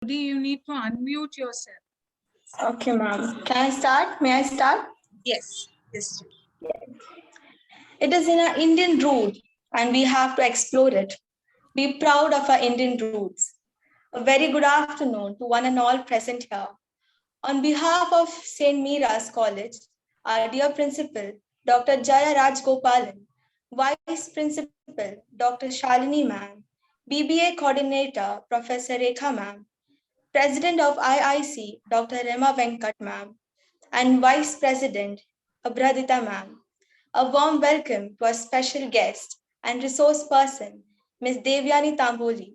You need to unmute yourself. Okay, ma'am. Can I start? May I start? Yes. Yes. It is in our Indian root, and we have to explore it. Be proud of our Indian roots. A very good afternoon to one and all present here. On behalf of St. Mira's College, our dear principal, Dr. Jaya Rajgopalan, Vice Principal, Dr. Shalini ma'am, BBA Coordinator, Professor Rekha ma'am, President of IIC, Dr. Rema Venkat ma'am, and Vice President, Abhradita ma'am. A warm welcome to our special guest and resource person, Ms. Devyani Tamboli,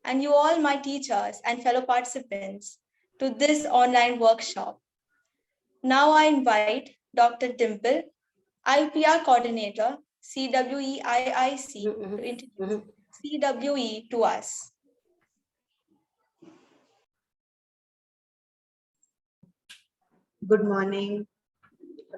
and you all my teachers and fellow participants to this online workshop. Now I invite Dr. Dimple, IPR Coordinator, CWE-IIC, to introduce CWE to us. Good morning,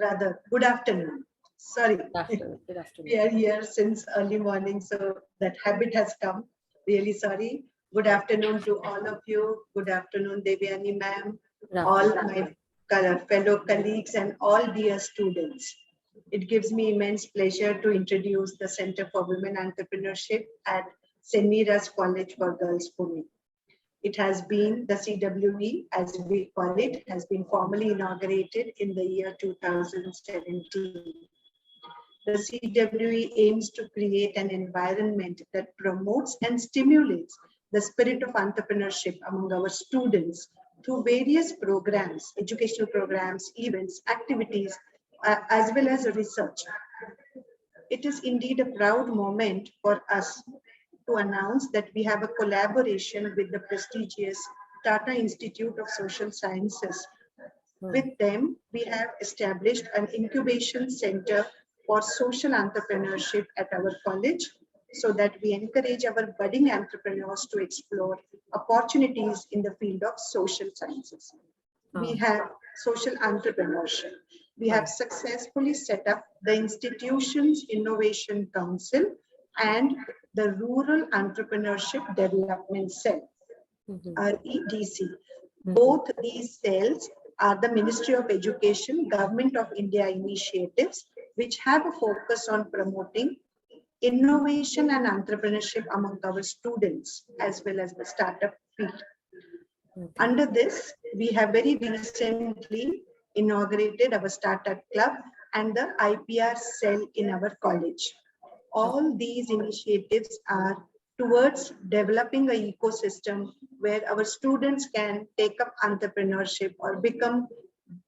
rather, good afternoon. Sorry, Good afternoon. we are here since early morning, so that habit has come. Really sorry. Good afternoon to all of you. Good afternoon, Devyani ma'am, all my fellow colleagues and all dear students. It gives me immense pleasure to introduce the Center for Women Entrepreneurship at St. Mira's College for Girls, Pune. It has been, the CWE, as we call it, has been formally inaugurated in the year 2017. The CWE aims to create an environment that promotes and stimulates the spirit of entrepreneurship among our students through various programs, educational programs, events, activities, as well as research. It is indeed a proud moment for us to announce that we have a collaboration with the prestigious Tata Institute of Social Sciences. With them, we have established an incubation center for social entrepreneurship at our college so that we encourage our budding entrepreneurs to explore opportunities in the field of social sciences. We have social entrepreneurship. We have successfully set up the Institution's Innovation Council and the Rural Entrepreneurship Development Cell, REDC. Both these cells are the Ministry of Education, Government of India initiatives, which have a focus on promoting innovation and entrepreneurship among our students, as well as the startup field. Under this, we have very recently inaugurated our startup club and the IPR cell in our college. All these initiatives are towards developing an ecosystem where our students can take up entrepreneurship or become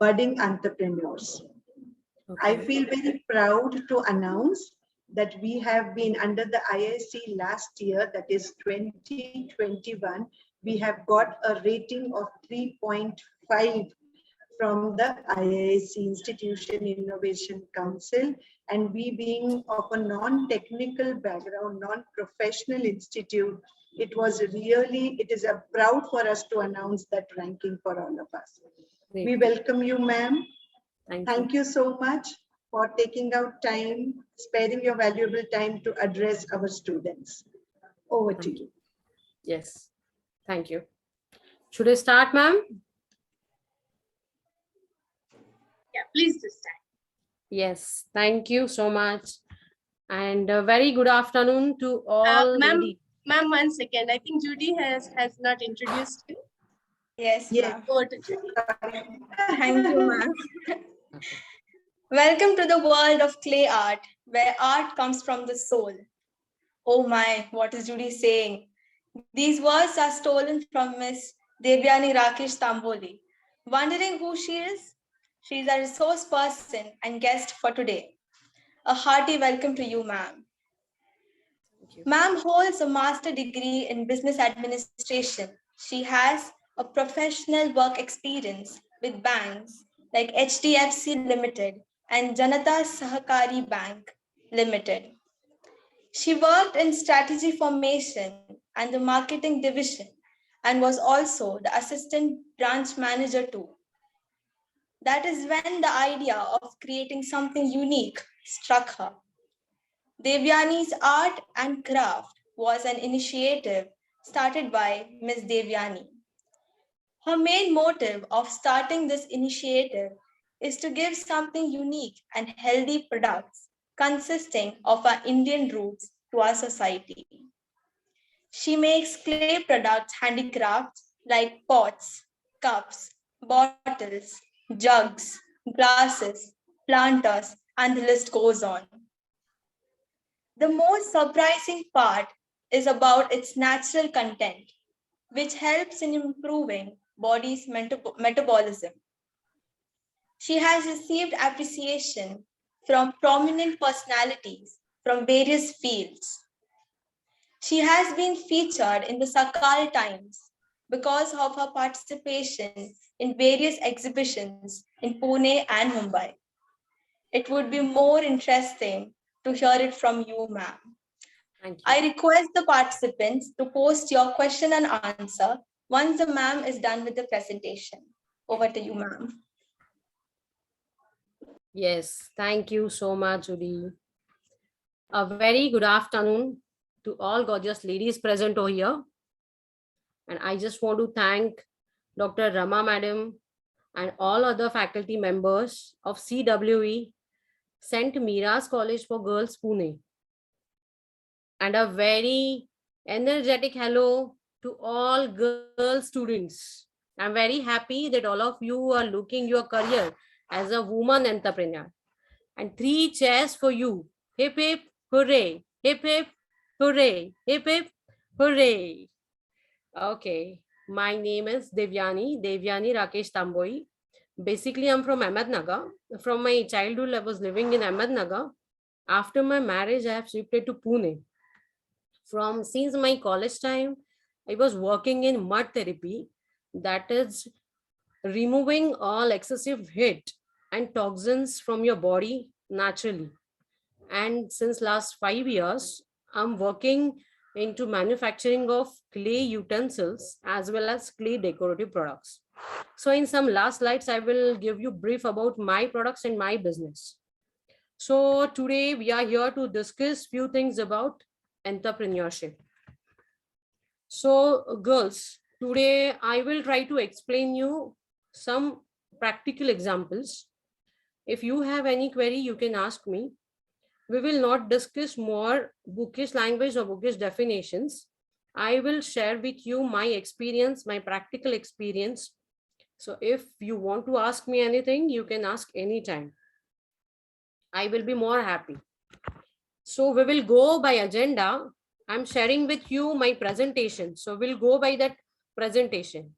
budding entrepreneurs. I feel very proud to announce that we have been under the IIC last year, that is 2021, we have got a rating of 3.5 from the IIC Institution Innovation Council, and we being of a non-technical background, non-professional institute, it is a proud for us to announce that ranking for all of us. Great. We welcome you, ma'am. Thank you so much for taking out time, sparing your valuable time to address our students. Over to you. Yes. Thank you. Should I start, ma'am? Yeah, please just start. Yes. Thank you so much. And a very good afternoon to all. Ma'am, one second. I think Judy has not introduced you. Yes, Yeah. Over to Judy. Thank you, ma'am. Welcome to the world of clay art, where art comes from the soul. Oh my, what is Judy saying? These words are stolen from Miss Devyani Rakesh Tamboli. Wondering who she is? She is a resource person and guest for today. A hearty welcome to you, ma'am. Ma'am holds a master degree in business administration. She has a professional work experience with banks like HDFC Limited and Janata Sahakari Bank Limited. She worked in strategy formation and the marketing division and was also the assistant branch manager too. That is when the idea of creating something unique struck her. Devyani's art and craft was an initiative started by Ms. Devyani. Her main motive of starting this initiative is to give something unique and healthy products consisting of our Indian roots to our society. She makes clay products handicrafts like pots, cups, bottles, jugs, glasses, planters, and the list goes on. The most surprising part is about its natural content, which helps in improving body's metabolism. She has received appreciation from prominent personalities from various fields. She has been featured in the Sakal Times because of her participation in various exhibitions in Pune and Mumbai. It would be more interesting to hear it from you, ma'am. Thank you. I request the participants to post your question and answer once the ma'am is done with the presentation. Over to you, ma'am. Yes, thank you so much, Judy. A very good afternoon to all gorgeous ladies present over here. And I just want to thank Dr. Rama Madam and all other faculty members of CWE, St. Mira's College for Girls, Pune. And a very energetic hello to all girl students. I'm very happy that all of you are looking your career as a woman entrepreneur. And 3 cheers for you. Hip hip, hooray. Hip hip, hooray. Hip hip, hooray. Okay. My name is Devyani Rakesh Tamboi. Basically, I'm from Ahmednagar. From my childhood, I was living in Ahmednagar. After my marriage, I have shifted to Pune. Since my college time, I was working in mud therapy, that is removing all excessive heat and toxins from your body naturally. And since last 5 years, I'm working into manufacturing of clay utensils as well as clay decorative products. So in some last slides, I will give you brief about my products and my business. So today we are here to discuss few things about entrepreneurship. So girls, today I will try to explain you some practical examples. If you have any query, you can ask me. We will not discuss more bookish language or bookish definitions. I will share with you my experience, my practical experience. So if you want to ask me anything, you can ask anytime. I will be more happy. So we will go by agenda. I'm sharing with you my presentation. So we'll go by that presentation.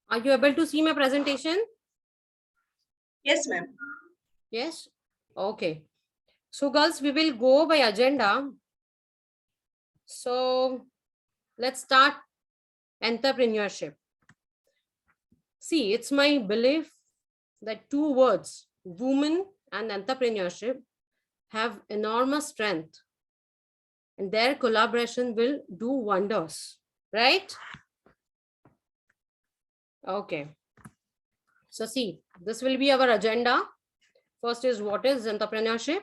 Are you able to see my presentation? Yes, ma'am. Yes. Okay. So girls, we will go by agenda. So let's start entrepreneurship. See, it's my belief that 2 words, woman and entrepreneurship, have enormous strength, and their collaboration will do wonders, right? Okay. So see, this will be our agenda. First is what is entrepreneurship,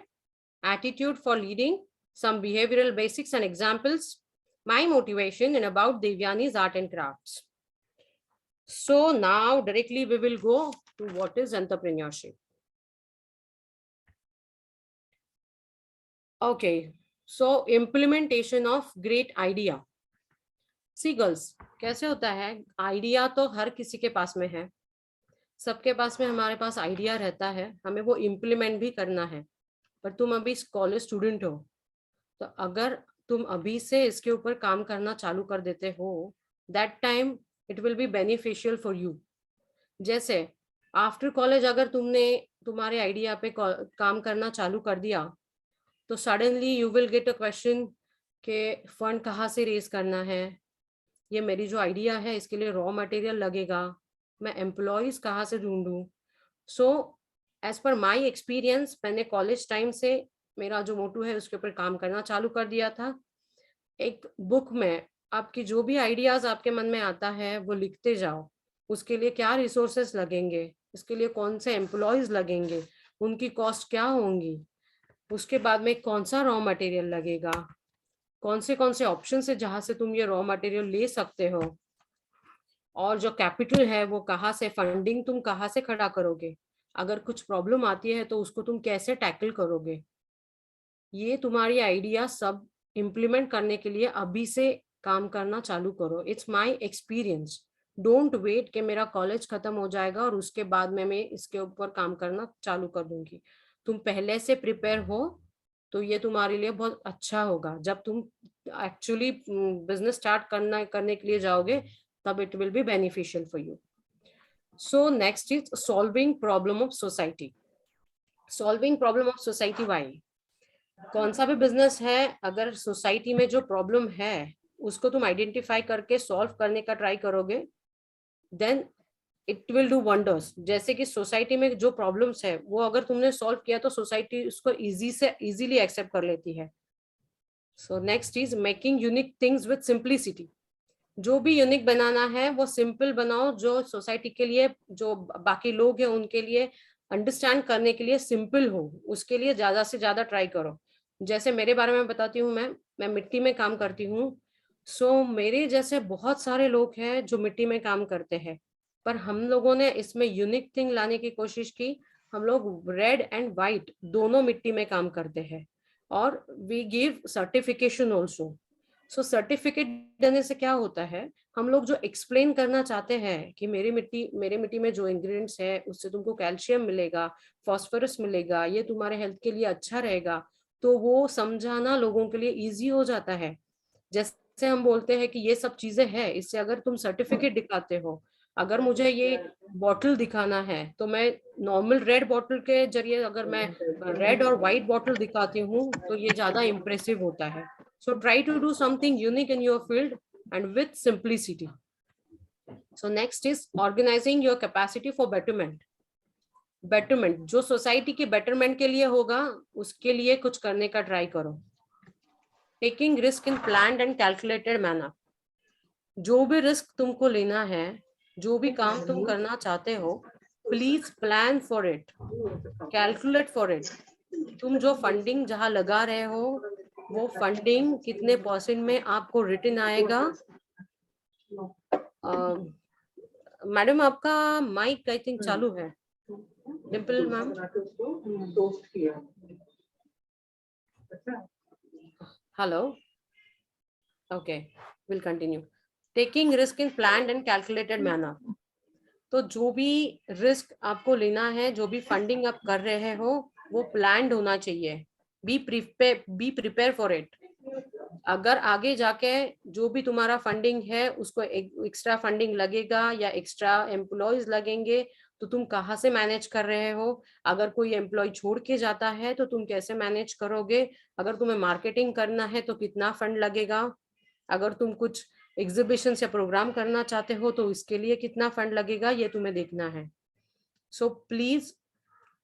attitude for leading, some behavioral basics and examples, my motivation, and about Devyani's art and crafts. So now directly we will go to what is entrepreneurship. Okay, so implementation of great idea. See girls, कैसे होता है, idea तो हर किसी के पास में है, सबके पास में हमारे पास आइडिया रहता है, हमें वो इम्प्लीमेंट भी करना है. पर तुम अभी कॉलेज स्टूडेंट हो, तो अगर तुम अभी से इसके ऊपर काम करना चालू कर देते हो, that time it will be beneficial for you. जैसे आफ्टर कॉलेज अगर तुमने तुम्हारे आइडिया पे काम करना चालू कर दिया, तो suddenly you will get a question कि फंड कहाँ से रेज करना है, ये मेरी जो आइडिया है इसके लिए रॉ मटेरियल लगेगा, मैं एम्प्लॉयज कहाँ से ढूंढूं. So as per my experience, मैंने कॉलेज टाइम से मेरा जो मोटो है उसके ऊपर काम करना चालू कर दिया था. एक बुक में आपकी जो भी आइडियाज आपके मन में आता है वो लिखते जाओ. उसके लिए क्या रिसोर्सेस लगेंगे, इसके लिए कौन से एम्प्लॉयज लगेंगे, उनकी कॉस्ट क्या होंगी, उसके बाद में कौन सा रॉ मटेरियल लगेगा, कौन से ऑप्शन है जहां से तुम ये रॉ मटेरियल ले सकते हो, और जो कैपिटल है वो कहाँ से, फंडिंग तुम कहाँ से खड़ा करोगे, अगर कुछ प्रॉब्लम आती है तो उसको तुम कैसे टैकल करोगे. ये तुम्हारी आइडिया सब इम्प्लीमेंट करने के लिए अभी से काम करना चालू करो. It's my experience. Don't wait कि मेरा कॉलेज खत्म हो जाएगा और उसके बाद में मैं इसके ऊपर काम करना चालू कर दूंगी. तुम पहले से प्रिपेयर हो तो ये तुम्हारे लिए बहुत अच्छा होगा. जब तुम एक्चुअली बिजनेस स्टार्ट करने के लिए जाओगे, तब it will be beneficial for you. So next is solving problem of society. Solving problem of society why? कौन सा भी बिजनेस है, अगर सोसाइटी में जो प्रॉब्लम है उसको तुम आइडेंटिफाई करके सॉल्व करने का ट्राई करोगे, then it will do wonders. जैसे कि सोसाइटी में जो प्रॉब्लम्स है वो अगर तुमने सॉल्व किया तो सोसाइटी उसको इजीली एक्सेप्ट कर लेती है. सो next is making unique things with simplicity. जो भी यूनिक बनाना है वो सिंपल बनाओ, जो सोसाइटी के लिए, जो बाकी लोग हैं उनके लिए अंडरस्टैंड करने के लिए सिंपल हो, उसके लिए ज्यादा से ज्यादा ट्राई करो. जैसे मेरे बारे में बताती हूँ, मैं मिट्टी में काम करती हूँ. सो मेरे जैसे बहुत सारे लोग हैं जो मिट्टी में काम करते हैं, पर हम लोगों ने इसमें यूनिक थिंग लाने की कोशिश की. हम लोग रेड एंड व्हाइट दोनों मिट्टी में काम करते हैं, और we give certification also. So certificate देने से क्या होता है, हम लोग जो एक्सप्लेन करना चाहते हैं कि मेरे मिट्टी में जो इंग्रेडिएंट्स है उससे तुमको कैल्शियम मिलेगा, फास्फोरस मिलेगा, ये तुम्हारे हेल्थ के लिए अच्छा रहेगा, तो वो समझाना लोगों के लिए इजी हो जाता है. जैसे हम बोलते हैं कि ये सब चीजें हैं, इससे अगर तुम सर्टिफिकेट दिखाते हो, अगर मुझे ये बॉटल दिखाना है तो मैं नॉर्मल रेड बॉटल के जरिए अगर मैं रेड और व्हाइट बॉटल दिखाती हूँ तो ये ज्यादा इम्प्रेसिव होता है. So try to do something unique in your field and with simplicity. So next is organizing your capacity for betterment. Betterment जो सोसाइटी के betterment के लिए होगा, उसके लिए कुछ करने का ट्राई करो. Taking risk in planned and calculated manner. जो भी रिस्क तुमको लेना है, जो भी काम तुम करना चाहते हो, please plan for it, calculate for it. तुम जो फंडिंग जहां लगा रहे हो, वो फंडिंग कितने % में आपको रिटर्न आएगा. मैडम आपका माइक आई थिंक चालू है. Dimple ma'am. Hello. Okay, will continue. Taking risk in planned and calculated manner. तो जो भी रिस्क आपको लेना है, जो भी फंडिंग आप कर रहे हो, वो प्लान्ड होना चाहिए. Be prepare for it. अगर आगे जाके जो भी तुम्हारा फंडिंग है उसको एक्स्ट्रा फंडिंग लगेगा या एक्स्ट्रा एम्प्लॉयज लगेंगे, तो तुम कहाँ से मैनेज कर रहे हो. अगर कोई एम्प्लॉय छोड़ के जाता है तो तुम कैसे मैनेज करोगे. अगर तुम्हें मार्केटिंग करना है तो कितना फंड लगेगा. अगर तुम कुछ एग्जीबिशन या प्रोग्राम करना चाहते हो तो इसके लिए कितना फंड लगेगा, ये तुम्हें देखना है. So please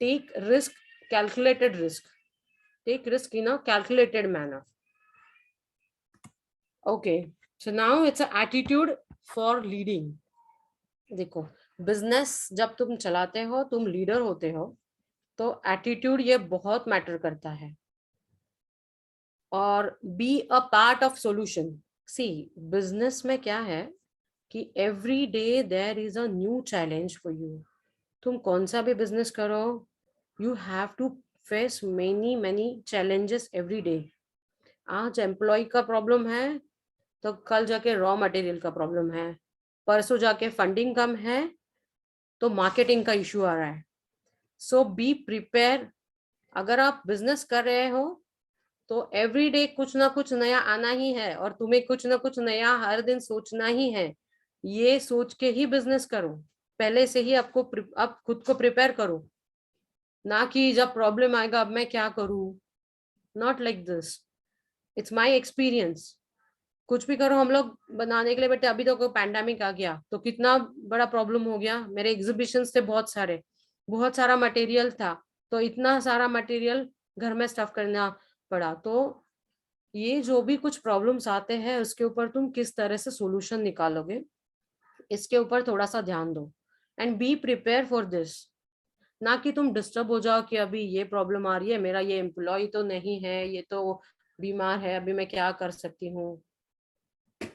take risk, calculated risk. take risk in a calculated manner. Okay, so now it's an attitude for leading. देखो, बिजनेस जब तुम चलाते हो, तुम लीडर होते हो, तो एटीट्यूड ये बहुत मैटर करता है. और be a part of solution. See, business में क्या है कि every day there is a new challenge for you. तुम कौन सा भी बिजनेस करो, you have to face many challenges every day. आज एम्प्लॉय का प्रॉब्लम है, तो कल जाके रॉ मटेरियल का प्रॉब्लम है, परसों जाके फंडिंग कम है, तो मार्केटिंग का इशू आ रहा है. सो बी प्रिपेयर. अगर आप बिजनेस कर रहे हो तो एवरी डे कुछ ना कुछ नया आना ही है, और तुम्हें कुछ ना कुछ नया हर दिन सोचना ही है. ये सोच के ही बिजनेस करो. पहले से ही आप खुद को प्रिपेयर करो, ना कि जब प्रॉब्लम आएगा अब मैं क्या करूं. Not like this. It's my experience. कुछ भी करो हम लोग बनाने के लिए, बेटे अभी तो कोई पैंडेमिक आ गया तो कितना बड़ा प्रॉब्लम हो गया. मेरे एग्जीबिशंस थे बहुत सारा मटेरियल था, तो इतना सारा मटेरियल घर में स्टफ करना पड़ा. तो ये जो भी कुछ प्रॉब्लम्स आते हैं उसके ऊपर तुम किस तरह से सॉल्यूशन निकालोगे, इसके ऊपर थोड़ा सा ध्यान दो. And be prepare for this. ना कि तुम डिस्टर्ब हो जाओ कि अभी ये प्रॉब्लम आ रही है, मेरा ये एम्प्लॉय तो नहीं है, ये तो बीमार है, अभी मैं क्या कर सकती हूँ.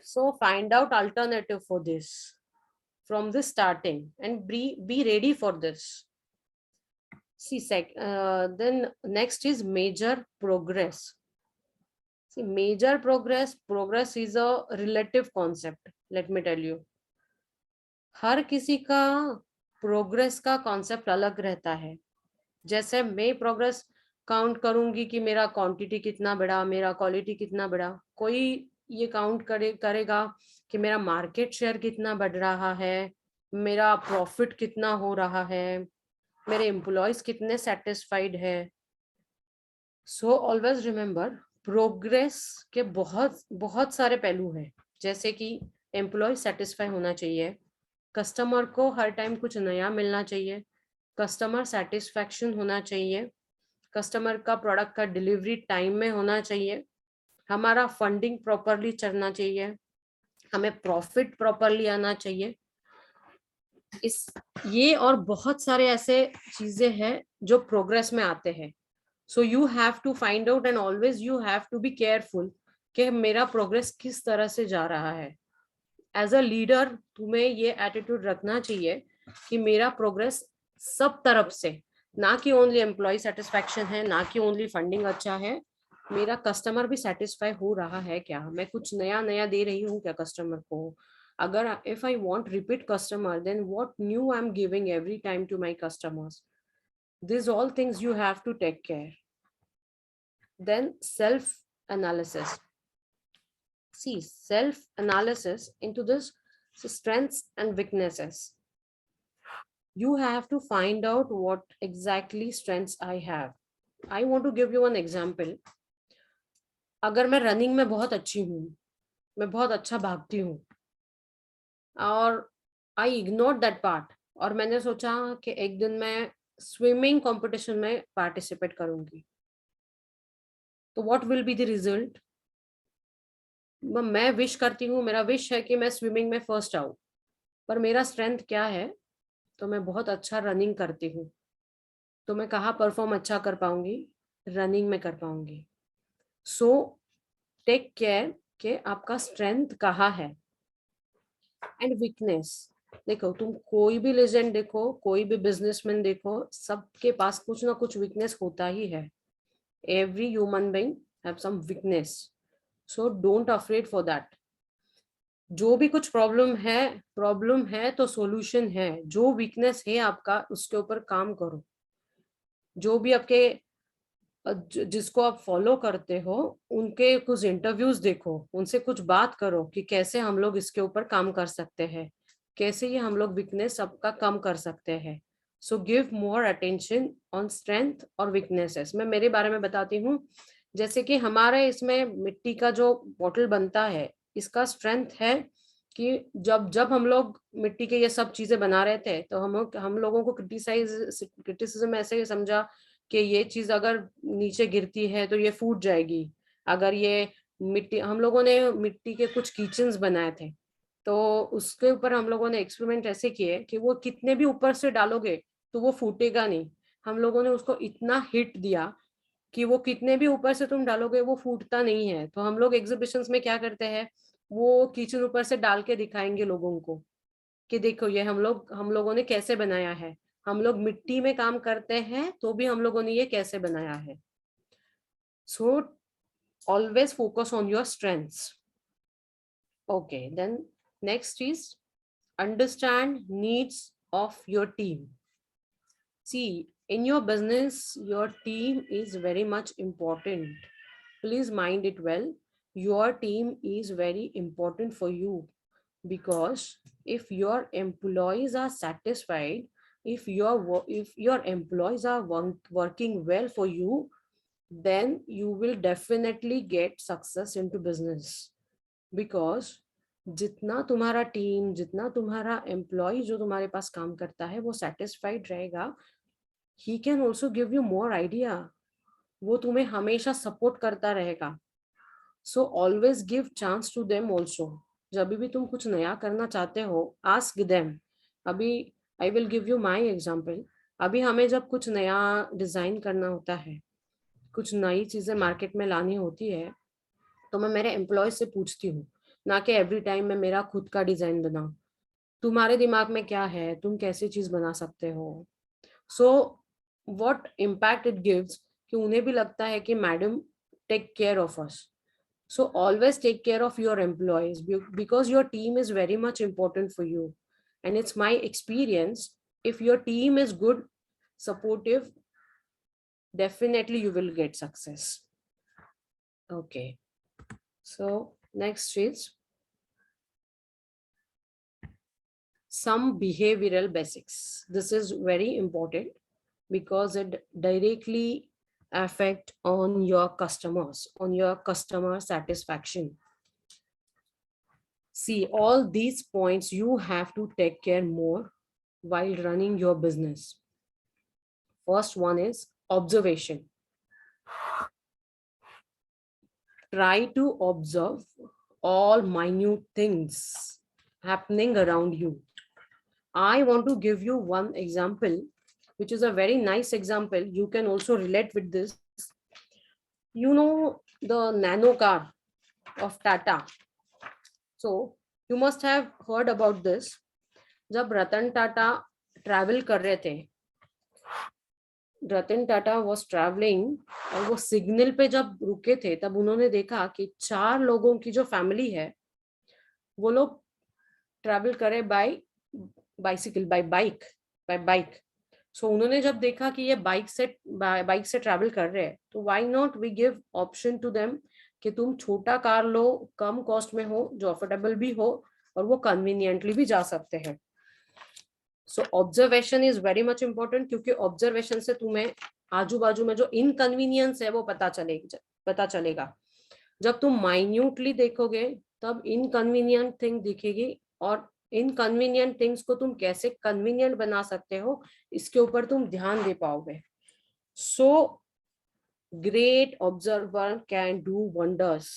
So find out alternative for this from the starting and be ready for this. See, then next is major progress. See, major progress is a relative concept. Let me tell you. हर किसी का progress का concept अलग रहता है. जैसे मैं progress count करूंगी कि मेरा क्वांटिटी कितना बढ़ा, मेरा क्वालिटी कितना बढ़ा. कोई ये काउंट करेगा कि मेरा मार्केट शेयर कितना बढ़ रहा है, मेरा प्रॉफिट कितना हो रहा है, मेरे एम्प्लॉयज कितने सेटिस्फाइड है. सो ऑलवेज रिमेम्बर, प्रोग्रेस के बहुत सारे पहलू हैं. जैसे कि एम्प्लॉय सेटिस्फाई होना चाहिए, कस्टमर को हर टाइम कुछ नया मिलना चाहिए, कस्टमर सेटिस्फैक्शन होना चाहिए, कस्टमर का प्रोडक्ट का डिलीवरी टाइम में होना चाहिए, हमारा फंडिंग प्रॉपरली चलना चाहिए, हमें प्रॉफिट प्रॉपरली आना चाहिए. ये और बहुत सारे ऐसे चीजें हैं जो प्रोग्रेस में आते हैं. So you have to find out and always you have to be careful कि मेरा प्रोग्रेस किस तरह से जा रहा है. एज अ लीडर तुम्हें ये एटीट्यूड रखना चाहिए कि मेरा प्रोग्रेस सब तरफ से, ना कि ओनली एम्प्लॉय सेटिस्फैक्शन है, ना कि ओनली फंडिंग अच्छा है, मेरा कस्टमर भी सेटिस्फाई हो रहा है क्या, मैं कुछ नया दे रही हूँ क्या कस्टमर को. अगर if I want repeat customer, then what new I'm giving every time to my customers. These all things you have to take care. Then self analysis. See, self analysis into this strengths and weaknesses. You have to find out what exactly strengths I have. I want to give you an example. अगर मैं running में बहुत अच्छी हूँ, मैं बहुत अच्छा भागती हूँ, और आई इग्नोर दैट पार्ट, और मैंने सोचा कि एक दिन मैं स्विमिंग कंपटीशन में पार्टिसिपेट करूंगी, तो what will be the result. मैं विश करती हूँ, मेरा विश है कि मैं स्विमिंग में फर्स्ट आऊं, पर मेरा स्ट्रेंथ क्या है, तो मैं बहुत अच्छा रनिंग करती हूँ, तो मैं कहाँ परफॉर्म अच्छा कर पाऊंगी, रनिंग में कर पाऊंगी. सो टेक केयर कि आपका स्ट्रेंथ कहाँ है. एंड वीकनेस, देखो तुम कोई भी लेजेंड देखो, कोई भी बिजनेसमैन देखो, सबके पास कुछ ना कुछ वीकनेस होता ही है. Every human being have some weakness, so don't afraid for that. जो भी कुछ प्रॉब्लम है तो सॉल्यूशन है. जो वीकनेस है आपका, उसके ऊपर काम करो. जो भी आपके जिसको आप फॉलो करते हो, उनके कुछ इंटरव्यूज देखो, उनसे कुछ बात करो कि कैसे हम लोग इसके ऊपर काम कर सकते हैं, कैसे ये हम लोग वीकनेस सबका कम कर सकते हैं. So give more attention on strength और वीकनेसेस. मैं मेरे बारे में बताती हूँ. जैसे कि हमारे इसमें मिट्टी का जो बॉटल बनता है, इसका स्ट्रेंथ है कि जब हम लोग मिट्टी के ये सब चीजें बना रहे थे, तो हम लोगों को क्रिटिसिज्म ऐसे समझा कि ये चीज अगर नीचे गिरती है तो ये फूट जाएगी, अगर ये मिट्टी, हम लोगों ने मिट्टी के कुछ किचन्स बनाए थे, तो उसके ऊपर हम लोगों ने एक्सपेरिमेंट ऐसे किए कि वो कितने भी ऊपर से डालोगे तो वो फूटेगा नहीं। हम लोगों ने उसको इतना हिट दिया कि वो कितने भी ऊपर से तुम डालोगे वो फूटता नहीं है। तो हम लोग एग्जीबिशंस में क्या करते हैं, वो किचन ऊपर से डाल के दिखाएंगे लोगों को कि देखो ये हम लोगों ने कैसे बनाया है। हम लोग मिट्टी में काम करते हैं तो भी हम लोगों ने ये कैसे बनाया है। So always focus on your strengths. Okay, then next is understand needs of your team. See, in your business, your team is very much important. Please mind it well. Your team is very important for you, because if your employees are satisfied, if your employees are working well for you, then you will definitely get success into business. Because जितना तुम्हारा team, जितना तुम्हारा employ जो तुम्हारे पास काम करता है वो सेटिस्फाइड रहेगा, he can also give you more idea, वो तुम्हें हमेशा सपोर्ट करता रहेगा। So always give chance to them also. जब भी तुम कुछ नया करना चाहते हो, आस्क देम। अभी I will give you my example. अभी हमें जब कुछ नया डिजाइन करना होता है, कुछ नई चीजें मार्केट में लानी होती है, तो मैं मेरे एम्प्लॉय से पूछती हूँ, ना कि एवरी टाइम मैं मेरा खुद का डिजाइन बनाऊं। तुम्हारे दिमाग में क्या है, तुम कैसी चीज बना सकते हो। So what impact it gives, कि उन्हें भी लगता है कि madam take care of us. So always take care of your employees, because your team is very much important for you. And it's my experience, if your team is good, supportive, definitely you will get success. Okay, so next is some behavioral basics. This is very important because it directly affect on your customers, on your customer satisfaction. See, all these points you have to take care more while running your business. First one is observation. Try to observe all minute things happening around you. I want to give you one example, which is a very nice example. You can also relate with this. You know the nano car of Tata. So you must have heard about this. जब Ratan Tata travel कर रहे थे, Ratan Tata was travelling, और वो signal पे जब रुके थे तब उन्होंने देखा कि 4 लोगों की जो फैमिली है वो लोग ट्रैवल करे बाय बाइसिकल, बाय बाइक। सो उन्होंने जब देखा कि ये बाइक से ट्रैवल कर रहे हैं, तो why not we give option to them कि तुम छोटा कार लो, कम कॉस्ट में हो, जो अफोर्डेबल भी हो और वो कन्वीनियंटली भी जा सकते हैं। So observation is very much important, क्योंकि ऑब्जर्वेशन से तुम्हें आजू बाजू में जो इनकन्वीनियंस है वो पता चलेगा। जब तुम माइन्यूटली देखोगे तब इनकन्वीनियंट थिंग दिखेगी, और इनकन्वीनियंट थिंग्स को तुम कैसे कन्वीनियंट बना सकते हो इसके ऊपर तुम ध्यान दे पाओगे। So great observer can do wonders.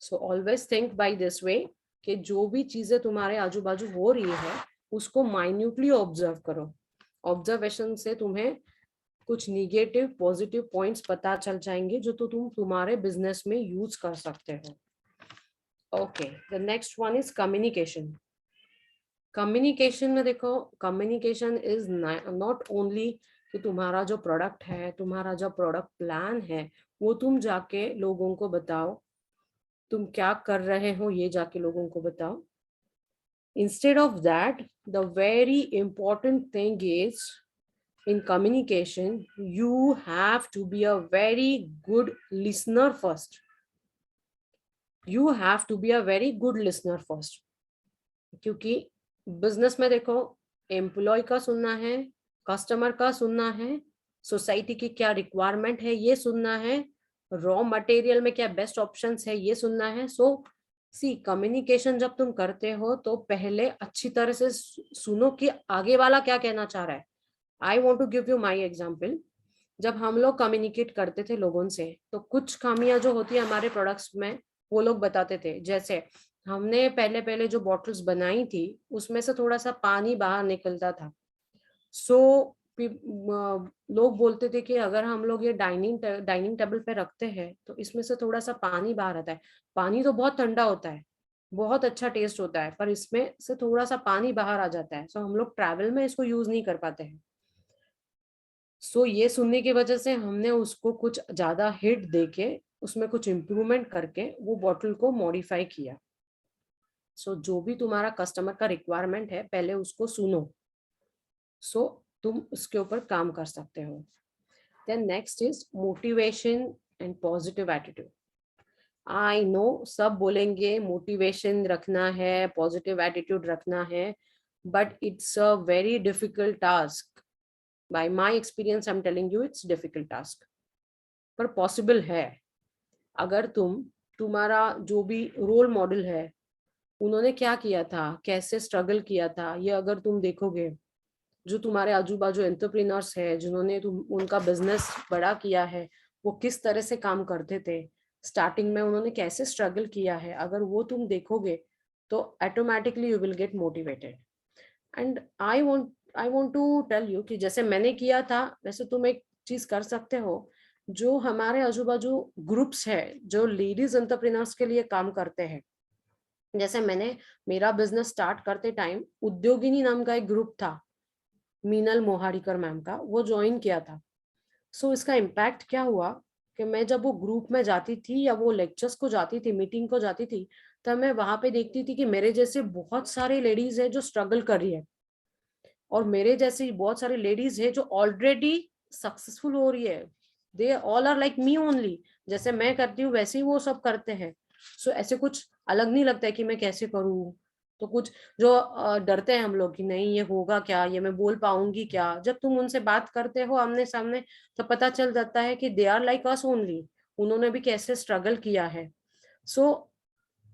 So always think by this way कि जो भी चीजें तुम्हारे आजू बाजू हो रही है उसको माइन्यूटली ऑब्जर्व करो। ऑब्जर्वेशन से तुम्हें कुछ निगेटिव पॉजिटिव पॉइंट्स पता चल जाएंगे जो तो तुम तुम्हारे बिजनेस में यूज कर सकते हो। Okay, the next one is communication. Communication में देखो, कम्युनिकेशन इज नॉट ओनली कि तुम्हारा जो प्रोडक्ट है, तुम्हारा जो प्रोडक्ट प्लान है वो तुम जाके लोगों को बताओ, तुम क्या कर रहे हो ये जाके लोगों को बताओ। Instead of that, the very important thing is, in communication, you have to be a very good listener first. You have to be a very good listener first. क्योंकि बिजनेस में देखो, एम्प्लॉय का सुनना है, कस्टमर का सुनना है, society की क्या रिक्वायरमेंट है ये सुनना है, रॉ मटेरियल में क्या बेस्ट ऑप्शंस है ये सुनना है। सो सी, कम्युनिकेशन जब तुम करते हो तो पहले अच्छी तरह से सुनो कि आगे वाला क्या कहना चाह रहा है। I want to give you my example. जब हम लोग कम्युनिकेट करते थे लोगों से, तो कुछ खामियां जो होती है हमारे प्रोडक्ट्स में वो लोग बताते थे। जैसे हमने पहले पहले जो बॉटल्स बनाई थी उसमें से थोड़ा सा पानी बाहर निकलता था। सो लोग बोलते थे कि अगर हम लोग ये डाइनिंग टेबल पे रखते हैं तो इसमें से थोड़ा सा पानी बाहर आता है। पानी तो बहुत ठंडा होता है, बहुत अच्छा टेस्ट होता है, पर इसमें से थोड़ा सा पानी बाहर आ जाता है, सो हम लोग ट्रैवल में इसको यूज नहीं कर पाते हैं। सो ये सुनने की वजह से हमने उसको कुछ ज्यादा हिट देके उसमें कुछ इम्प्रूवमेंट करके वो बॉटल को मॉडिफाई किया। सो जो भी तुम्हारा कस्टमर का रिक्वायरमेंट है पहले उसको सुनो, सो तुम उसके ऊपर काम कर सकते हो। Then next is motivation and positive attitude. I know सब बोलेंगे मोटिवेशन रखना है, पॉजिटिव एटीट्यूड रखना है, but it's a very difficult task. By my experience I am telling you it's difficult task, पर पॉसिबल है। अगर तुम्हारा जो भी रोल मॉडल है उन्होंने क्या किया था, कैसे स्ट्रगल किया था, ये अगर तुम देखोगे, जो तुम्हारे आजू बाजू एंटरप्रेन्योर्स है जिन्होंने उनका बिजनेस बड़ा किया है, वो किस तरह से काम करते थे, स्टार्टिंग में उन्होंने कैसे स्ट्रगल किया है, अगर वो तुम देखोगे तो automatically you will get motivated. And I want to tell you कि जैसे मैंने किया था वैसे तुम एक चीज कर सकते हो। जो हमारे आजू बाजू ग्रुप्स है जो लेडीज एंटरप्रेन्योर्स के लिए काम करते हैं, जैसे मैंने मेरा बिजनेस स्टार्ट करते टाइम उद्योगिनी नाम का एक ग्रुप था, मीनल मोहाड़ीकर मैम का, वो ज्वाइन किया था। सो इसका इम्पैक्ट क्या हुआ कि मैं जब वो ग्रुप में जाती थी या वो लेक्चर्स को जाती थी, मीटिंग को जाती थी, तब मैं वहां पे देखती थी कि मेरे जैसे बहुत सारे लेडीज है जो स्ट्रगल कर रही है, और मेरे जैसी बहुत सारी लेडीज है जो ऑलरेडी सक्सेसफुल हो रही है। They all are like me only, जैसे मैं करती हूँ वैसे ही वो सब करते हैं। सो ऐसे कुछ अलग नहीं लगता है कि मैं कैसे करूँ। तो कुछ जो डरते हैं हम लोग कि नहीं ये होगा क्या, ये मैं बोल पाऊंगी क्या, जब तुम उनसे बात करते हो आमने सामने तो पता चल जाता है कि they are like us only, उन्होंने भी कैसे स्ट्रगल किया है। So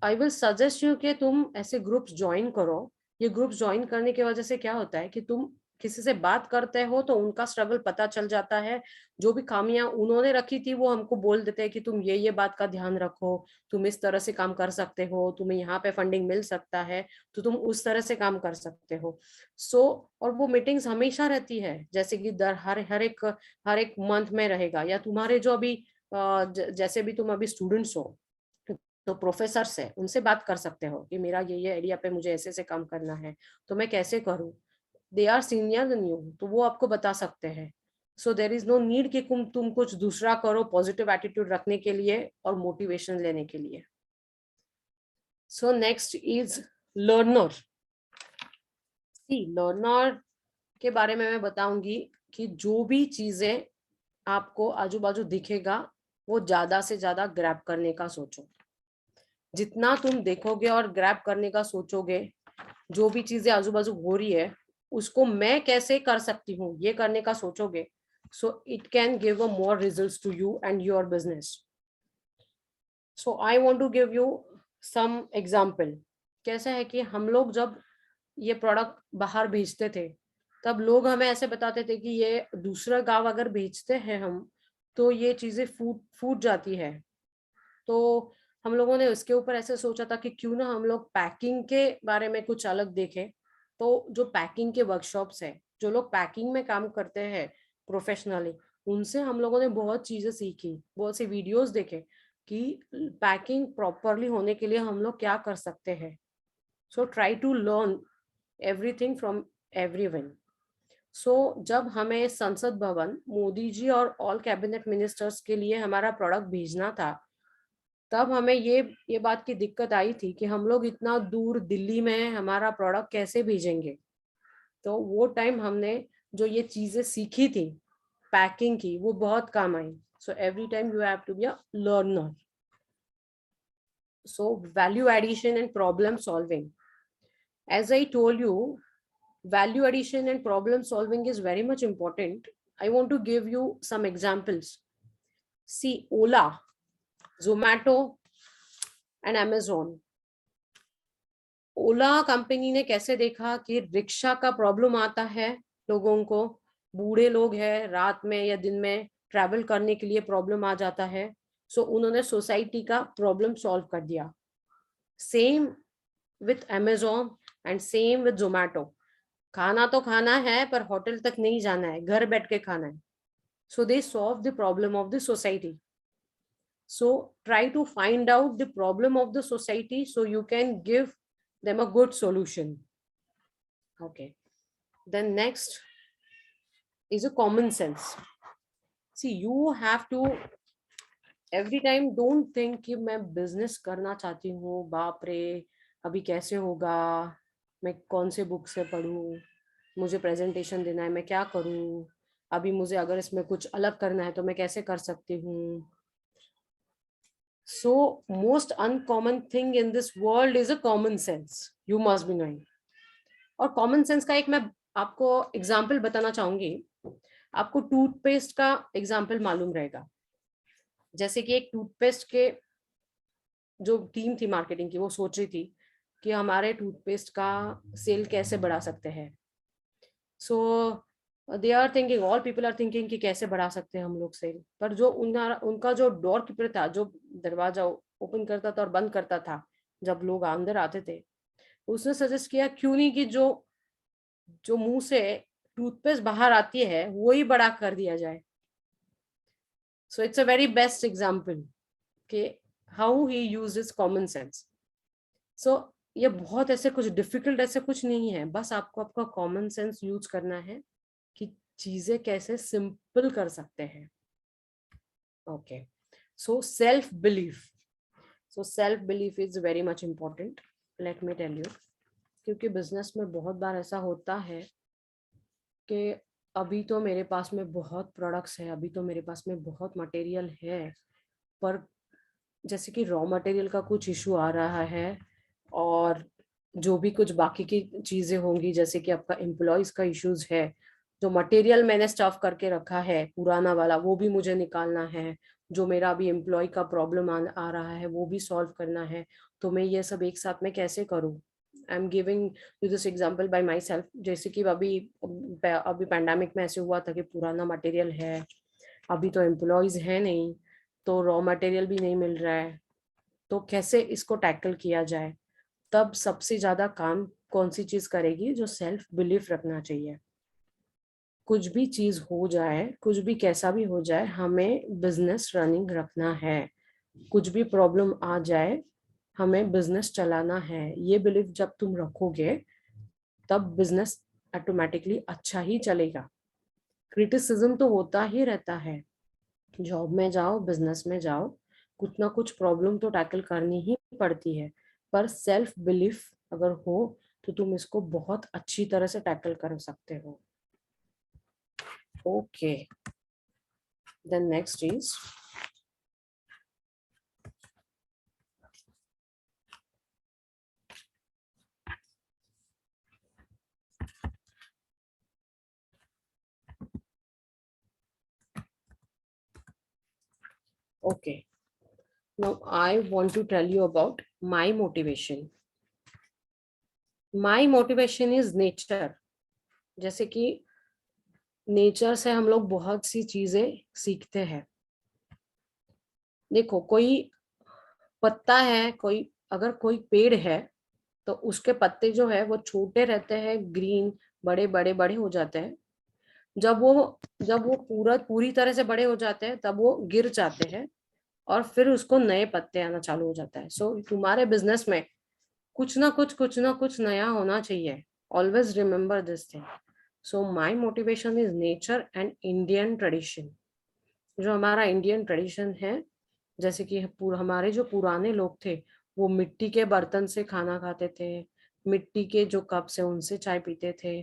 I will suggest you कि तुम ऐसे ग्रुप्स ज्वाइन करो। ये ग्रुप्स ज्वाइन करने की वजह से क्या होता है कि तुम किसी से बात करते हो तो उनका स्ट्रगल पता चल जाता है। जो भी खामियां उन्होंने रखी थी वो हमको बोल देते हैं कि तुम ये बात का ध्यान रखो, तुम इस तरह से काम कर सकते हो, तुम्हें यहाँ पे फंडिंग मिल सकता है, तो तुम उस तरह से काम कर सकते हो। सो और वो मीटिंग्स हमेशा रहती है, जैसे कि हर एक मंथ में रहेगा, या तुम्हारे जो अभी जैसे भी तुम अभी स्टूडेंट्स हो तो प्रोफेसर से उनसे बात कर सकते हो कि मेरा ये एरिया पे मुझे ऐसे ऐसे काम करना है, तो मैं कैसे करूं। They are senior than you, तो वो आपको बता सकते हैं। So there is no need कि तुम कुछ दूसरा करो पॉजिटिव एटीट्यूड रखने के लिए और मोटिवेशन लेने के लिए। So next is learner. See learner के बारे में मैं बताऊंगी कि जो भी चीजें आपको आजू बाजू दिखेगा वो ज्यादा से ज्यादा ग्रैब करने का सोचो। जितना तुम देखोगे और ग्रैब करने का सोचोगे, जो भी चीजें आजू बाजू हो रही है उसको मैं कैसे कर सकती हूँ ये करने का सोचोगे, so it can give a more results to you and your business. So I want to give you some example. कैसा है कि हम लोग जब ये प्रोडक्ट बाहर भेजते थे तब लोग हमें ऐसे बताते थे कि ये दूसरा गांव अगर भेजते हैं हम तो ये चीजें फूट जाती है। तो हम लोगों ने उसके ऊपर ऐसे सोचा था कि क्यों ना हम लोग पैकिंग के बारे में कुछ अलग देखें। तो जो पैकिंग के वर्कशॉप्स है, जो लोग पैकिंग में काम करते हैं प्रोफेशनली, उनसे हम लोगों ने बहुत चीजें सीखी, बहुत से वीडियोस देखे कि पैकिंग प्रॉपरली होने के लिए हम लोग क्या कर सकते हैं। So try to learn everything from everyone. So जब हमें संसद भवन मोदी जी और ऑल कैबिनेट मिनिस्टर्स के लिए हमारा प्रोडक्ट भेजना था, तब हमें ये बात की दिक्कत आई थी कि हम लोग इतना दूर दिल्ली में हमारा प्रोडक्ट कैसे भेजेंगे। तो वो टाइम हमने जो ये चीजें सीखी थी पैकिंग की वो बहुत काम आई। So every time you have to be a learner. So value addition and problem solving, as I told you, value addition and problem solving is very much important. I want to give you some examples. See, Ola, Zomato and Amazon. Ola company ने कैसे देखा कि rickshaw का problem आता है लोगों को, बूढ़े लोग हैं, रात में या दिन में ट्रैवल करने के लिए प्रॉब्लम आ जाता है, सो उन्होंने सोसाइटी का प्रॉब्लम सॉल्व कर दिया। Same with Amazon and same with Zomato। खाना तो खाना है पर होटल तक नहीं जाना है, घर बैठ के खाना है। So they solve the problem of the society. So try to find out the problem of the society so you can give them a good solution. Okay. Then next is a common sense. See, you have to every time don't think कि मैं business करना चाहती हूँ, बाप रे अभी कैसे होगा, मैं कौन से बुक से पढूं, मुझे प्रेजेंटेशन देना है, मैं क्या करूं, अभी मुझे अगर इसमें कुछ अलग करना है तो मैं कैसे कर सकती हूँ। So most uncommon thing in this world is a common sense. You must be knowing. और common sense का एक मैं आपको एग्जाम्पल बताना चाहूंगी। आपको टूथपेस्ट का एग्जाम्पल मालूम रहेगा। जैसे कि एक टूथपेस्ट के जो टीम थी मार्केटिंग की, वो सोच रही थी कि हमारे टूथपेस्ट का सेल कैसे बढ़ा सकते हैं। So they are thinking, all people are thinking कि कैसे बढ़ा सकते हैं हम लोग सेल। पर जो उनका जो डोर कीपर था, जो दरवाजा ओपन करता था और बंद करता था जब लोग अंदर आते थे, उसने सजेस्ट किया क्यों नहीं कि जो मुंह से टूथपेस्ट बाहर आती है वो ही बड़ा कर दिया जाए। So it's a very best example कि how he uses common sense. So ये बहुत ऐसे कुछ डिफिकल्ट ऐसे कुछ नहीं है, बस आपको आपका कॉमन सेंस यूज करना है कि चीजें कैसे सिंपल कर सकते हैं। Okay, so self belief. So self belief is very much important, let me tell you. क्योंकि बिजनेस में बहुत बार ऐसा होता है कि अभी तो मेरे पास में बहुत प्रोडक्ट्स है, अभी तो मेरे पास में बहुत मटेरियल है, पर जैसे कि रॉ मटेरियल का कुछ इशू आ रहा है और जो भी कुछ बाकी की चीजें होंगी, जैसे कि आपका एम्प्लॉयज का इश्यूज है, जो मटेरियल मैंने स्टफ करके रखा है पुराना वाला वो भी मुझे निकालना है, जो मेरा अभी एम्प्लॉय का प्रॉब्लम आ रहा है वो भी सॉल्व करना है, तो मैं ये सब एक साथ में कैसे करूँ। I am giving you this example bye my self. जैसे कि अभी पैंडेमिक में ऐसे हुआ था कि पुराना मटेरियल है, अभी तो एम्प्लॉयज है नहीं, तो रॉ मटेरियल भी नहीं मिल रहा है, तो कैसे इसको टैकल किया जाए। तब सबसे ज्यादा काम कौन सी चीज करेगी, जो सेल्फ बिलीफ रखना चाहिए। कुछ भी चीज हो जाए, कुछ भी कैसा भी हो जाए, हमें बिजनेस रनिंग रखना है। कुछ भी प्रॉब्लम आ जाए, हमें बिजनेस चलाना है। ये बिलीफ जब तुम रखोगे तब बिजनेस ऑटोमेटिकली अच्छा ही चलेगा। क्रिटिसिज्म तो होता ही रहता है, जॉब में जाओ, बिजनेस में जाओ, कुछ ना कुछ प्रॉब्लम तो टैकल करनी ही पड़ती है, पर सेल्फ बिलीफ अगर हो तो तुम इसको बहुत अच्छी तरह से टैकल कर सकते हो। Okay, then next is okay, now I want to tell you about my motivation. My motivation is nature. जैसे कि नेचर से हम लोग बहुत सी चीजें सीखते हैं। देखो, कोई पत्ता है, कोई अगर कोई पेड़ है तो उसके पत्ते जो है वो छोटे रहते हैं, ग्रीन, बड़े बड़े बड़े हो जाते हैं। जब वो पूरी तरह से बड़े हो जाते हैं तब वो गिर जाते हैं और फिर उसको नए पत्ते आना चालू हो जाता है। सो तुम्हारे बिजनेस में कुछ ना कुछ नया होना चाहिए। Always remember this thing. So my motivation is nature and Indian tradition. जो हमारा इंडियन ट्रेडिशन है, जैसे कि हमारे जो पुराने लोग थे वो मिट्टी के बर्तन से खाना खाते थे, मिट्टी के जो कप से उनसे चाय पीते थे,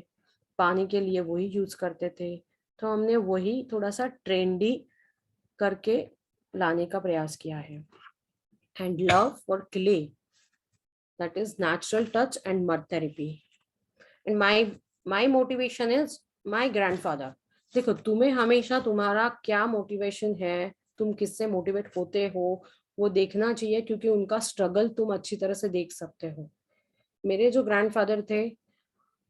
पानी के लिए वही यूज करते थे। तो हमने वही थोड़ा सा ट्रेंडी करके लाने का प्रयास किया है। And love for clay, that is natural touch and mud therapy. And my motivation is my grandfather. देखो, तुम्हें हमेशा तुम्हारा क्या मोटिवेशन है, तुम किससे मोटिवेट होते हो, वो देखना चाहिए, क्योंकि उनका स्ट्रगल तुम अच्छी तरह से देख सकते हो। मेरे जो ग्रैंडफादर थे,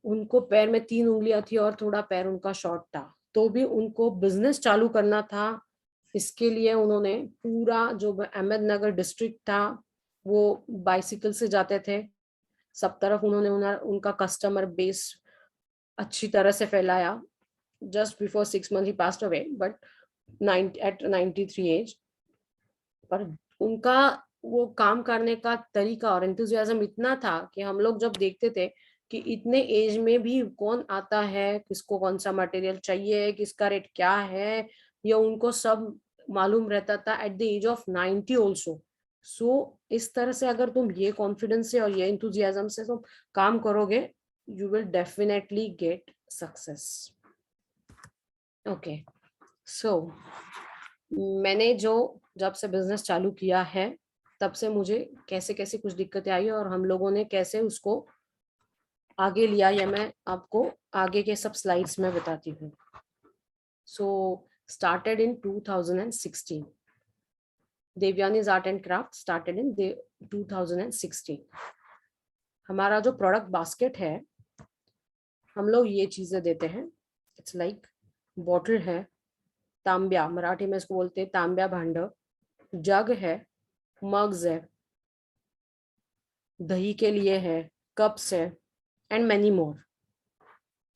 उनको पैर में 3 उंगलियां थी और थोड़ा पैर उनका शॉर्ट था, तो भी उनको बिजनेस चालू करना था। इसके लिए उन्होंने पूरा जो अहमदनगर डिस्ट्रिक्ट था वो बाइसिकल से जाते थे, सब तरफ उन्होंने उनका कस्टमर बेस अच्छी तरह से फैलाया। Just before 6 months he passed away, but at 93 age. पर उनका वो काम करने का तरीका और एंथुसियाज्म इतना था कि हम लोग जब देखते थे कि इतने एज में भी कौन आता है, किसको कौन सा मटेरियल चाहिए, किसका रेट क्या है, ये उनको सब मालूम रहता था at the age of 90 also. So इस तरह से अगर तुम ये कॉन्फिडेंस से और ये एंथुसियाज्म से तुम काम करोगे, you will definitely get success. Okay, so मैंने जो जब से बिजनेस चालू किया है तब से मुझे कैसे कैसे कुछ दिक्कतें आई और हम लोगों ने कैसे उसको आगे लिया, या मैं आपको आगे के सब स्लाइड्स में बताती हूँ। So started in 2016, Devayani's art and craft started in 2016। हमारा जो प्रोडक्ट बास्केट है, हम लोग ये चीजें देते हैं। इट्स लाइक बॉटल है, तांब्या, मराठी में इसको बोलते हैं तांब्या भांड, जग है, मग्स है, दही के लिए है, कप्स है, एंड मैनी मोर।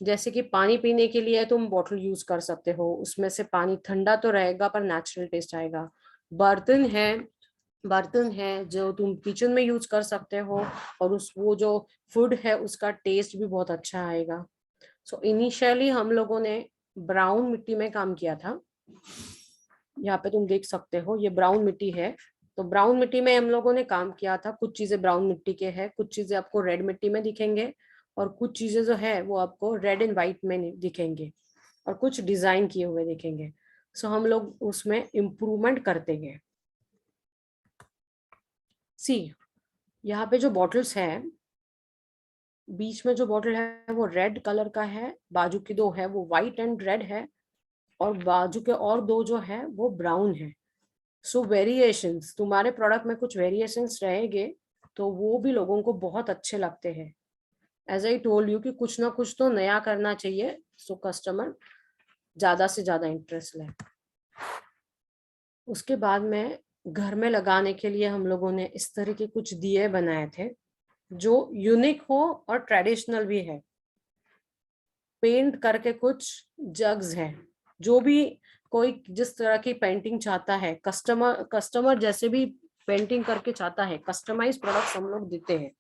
जैसे कि पानी पीने के लिए तुम बॉटल यूज कर सकते हो, उसमें से पानी ठंडा तो रहेगा पर नेचुरल टेस्ट आएगा। बर्तन है जो तुम किचन में यूज कर सकते हो, और वो जो फूड है उसका टेस्ट भी बहुत अच्छा आएगा। सो इनिशियली हम लोगों ने ब्राउन मिट्टी में काम किया था। यहाँ पे तुम देख सकते हो ये ब्राउन मिट्टी है, तो ब्राउन मिट्टी में हम लोगों ने काम किया था। कुछ चीजें ब्राउन मिट्टी के हैं, कुछ चीजें आपको रेड मिट्टी में दिखेंगे, और कुछ चीजें जो है वो आपको रेड एंड व्हाइट में दिखेंगे, और कुछ डिजाइन किए हुए दिखेंगे। सो हम लोग उसमें इम्प्रूवमेंट करते गए। सी, यहाँ पे जो बॉटल्स है, बीच में जो बॉटल है वो रेड कलर का है, बाजू की दो है वो व्हाइट एंड रेड है, और बाजू के और दो जो है वो ब्राउन है। सो वेरिएशंस, तुम्हारे प्रोडक्ट में कुछ वेरिएशंस रहेंगे तो वो भी लोगों को बहुत अच्छे लगते हैं। एज आई टोल्ड यू कि कुछ ना कुछ तो नया करना चाहिए, सो कस्टमर ज्यादा से ज्यादा इंटरेस्ट ले। उसके बाद में घर में लगाने के लिए हम लोगों ने इस तरह के कुछ दिए बनाए थे जो यूनिक हो और ट्रेडिशनल भी है। पेंट करके कुछ जग्स है, जो भी कोई जिस तरह की पेंटिंग चाहता है, कस्टमर जैसे भी पेंटिंग करके चाहता है, कस्टमाइज प्रोडक्ट्स हम लोग देते हैं।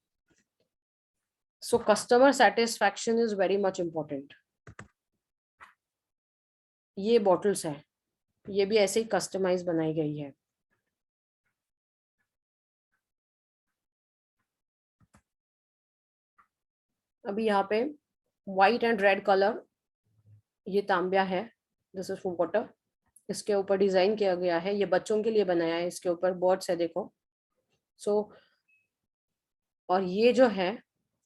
So customer satisfaction is very much important. ये बॉटल्स है, ये भी ऐसे ही कस्टमाइज बनाई गई है। अभी यहाँ पे व्हाइट एंड रेड कलर, ये तांब्या है, दिस इज फॉर वाटर। इसके ऊपर डिजाइन किया गया है, ये बच्चों के लिए बनाया है, इसके ऊपर बर्ड्स है देखो। सो और ये जो है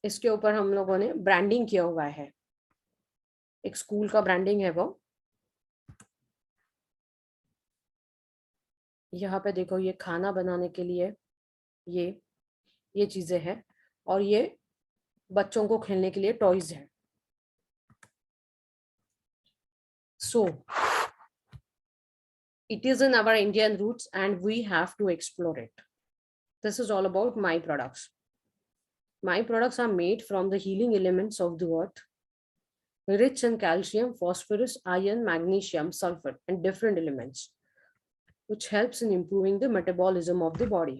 इसके ऊपर हम लोगों ने ब्रांडिंग किया हुआ है, एक स्कूल का ब्रांडिंग है वो। यहाँ पे देखो ये खाना बनाने के लिए ये चीजें हैं, और ये बच्चों को खेलने के लिए टॉयज है। सो it is in our Indian roots and we have to explore it. This is all about my products. My products are made from the healing elements of the earth, rich in calcium, phosphorus, iron, magnesium, sulfur, and different elements, which helps in improving the metabolism of the body.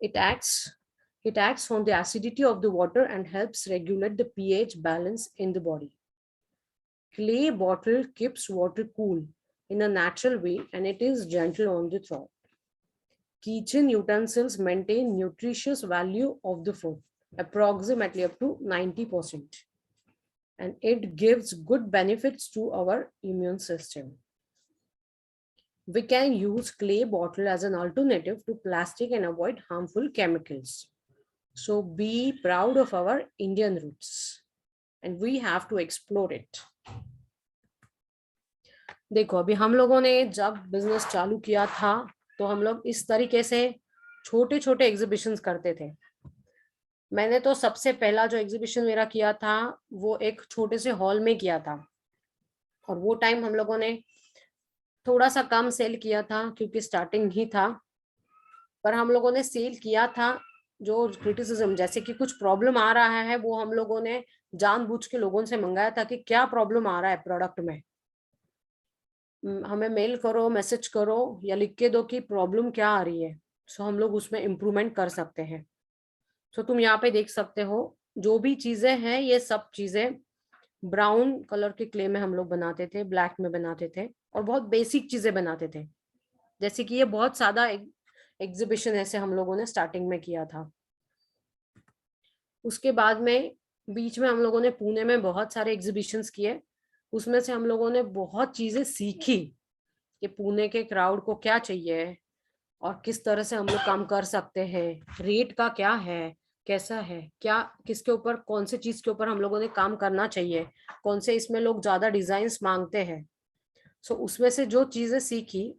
It acts on the acidity of the water and helps regulate the pH balance in the body. Clay bottle keeps water cool in a natural way, and it is gentle on the throat. Kitchen utensils maintain nutritious value of the food, approximately up to 90%, and it gives good benefits to our immune system. We can use clay bottle as an alternative to plastic and avoid harmful chemicals. So be proud of our Indian roots, and we have to explore it. देखो अभी हम लोगों ने जब business चालू किया था तो हम लोग इस तरीके से छोटे छोटे एग्जीबिशंस करते थे। मैंने तो सबसे पहला जो एग्जीबिशन मेरा किया था वो एक छोटे से हॉल में किया था। और वो टाइम हम लोगों ने थोड़ा सा कम सेल किया था क्योंकि स्टार्टिंग ही था, पर हम लोगों ने सेल किया था। जो क्रिटिसिज्म जैसे कि कुछ प्रॉब्लम आ रहा है वो हम लोगों ने जानबूझ के लोगों से मंगाया था कि क्या प्रॉब्लम आ रहा है प्रोडक्ट में, हमें मेल करो, मैसेज करो या लिख के दो कि प्रॉब्लम क्या आ रही है, सो हम लोग उसमें इम्प्रूवमेंट कर सकते हैं। सो तुम यहाँ पे देख सकते हो जो भी चीजें हैं ये सब चीजें ब्राउन कलर के क्ले में हम लोग बनाते थे, ब्लैक में बनाते थे और बहुत बेसिक चीजें बनाते थे। जैसे कि ये बहुत सादा एग्जीबिशन ऐसे हम लोगों ने स्टार्टिंग में किया था। उसके बाद में बीच में हम लोगों ने पुणे में बहुत सारे एग्जीबिशंस किए, उसमें से हम लोगों ने बहुत चीजें सीखी कि पुणे के क्राउड को क्या चाहिए और किस तरह से हम लोग काम कर सकते हैं, रेट का क्या है, कैसा है, क्या किसके ऊपर, कौन से चीज के ऊपर हम लोगों ने काम करना चाहिए, कौन से इसमें लोग ज्यादा डिजाइन्स मांगते हैं। सो उसमें से जो चीजें सीखी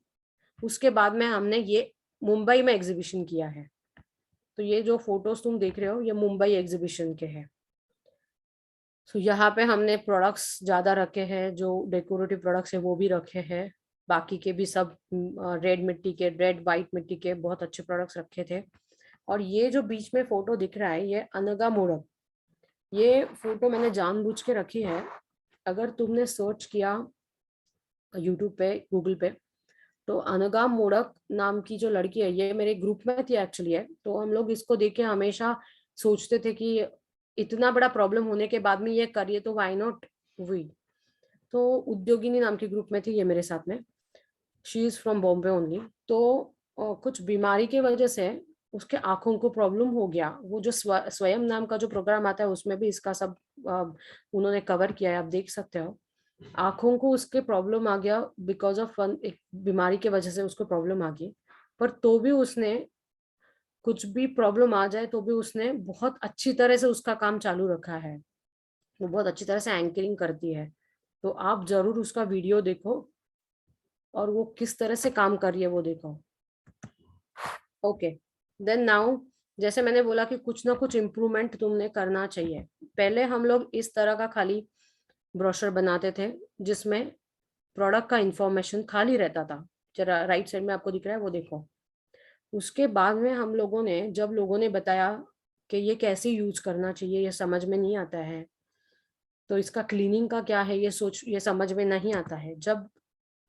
उसके बाद में हमने ये मुंबई में एग्जीबिशन किया है। तो ये जो फोटोज तुम देख रहे हो ये मुंबई एग्जीबिशन के हैं। तो यहाँ पे हमने प्रोडक्ट्स ज्यादा रखे हैं, जो डेकोरेटिव प्रोडक्ट्स है वो भी रखे हैं, बाकी के भी सब रेड मिट्टी के, रेड वाइट मिट्टी के बहुत अच्छे प्रोडक्ट्स रखे थे। और ये जो बीच में फोटो दिख रहा है ये अनगा मोड़क, ये फोटो मैंने जानबूझ के रखी है। अगर तुमने सर्च किया यूट्यूब पे, गूगल पे, तो अनगा मोड़क नाम की जो लड़की है ये मेरे ग्रुप में थी एक्चुअली है। तो हम लोग इसको देख के हमेशा सोचते थे कि इतना बड़ा प्रॉब्लम होने के बाद में ये करिए तो व्हाई नॉट हुई। तो उद्योगिनी नाम के ग्रुप में थी ये मेरे साथ में, she is from Bombay only. तो कुछ बीमारी की वजह से उसके आंखों को प्रॉब्लम हो गया। वो जो स्वयं नाम का जो प्रोग्राम आता है उसमें भी इसका सब उन्होंने कवर किया है, आप देख सकते हो। आंखों को उसके प्रॉब्लम आ गया बिकॉज ऑफ एक बीमारी की वजह से उसको प्रॉब्लम आ गई, पर तो भी उसने, कुछ भी प्रॉब्लम आ जाए तो भी उसने बहुत अच्छी तरह से उसका काम चालू रखा है। वो बहुत अच्छी तरह से एंकरिंग करती है, तो आप जरूर उसका वीडियो देखो और वो किस तरह से काम कर रही है वो देखो। ओके, देन नाउ जैसे मैंने बोला कि कुछ ना कुछ इम्प्रूवमेंट तुमने करना चाहिए। पहले हम लोग इस तरह का खाली ब्रोशर बनाते थे जिसमें प्रोडक्ट का इंफॉर्मेशन खाली रहता था, जरा राइट साइड में आपको दिख रहा है वो देखो। उसके बाद में हम लोगों ने, जब लोगों ने बताया कि ये कैसे यूज करना चाहिए, ये समझ में नहीं आता है, तो इसका क्लीनिंग का क्या है ये समझ में नहीं आता है, जब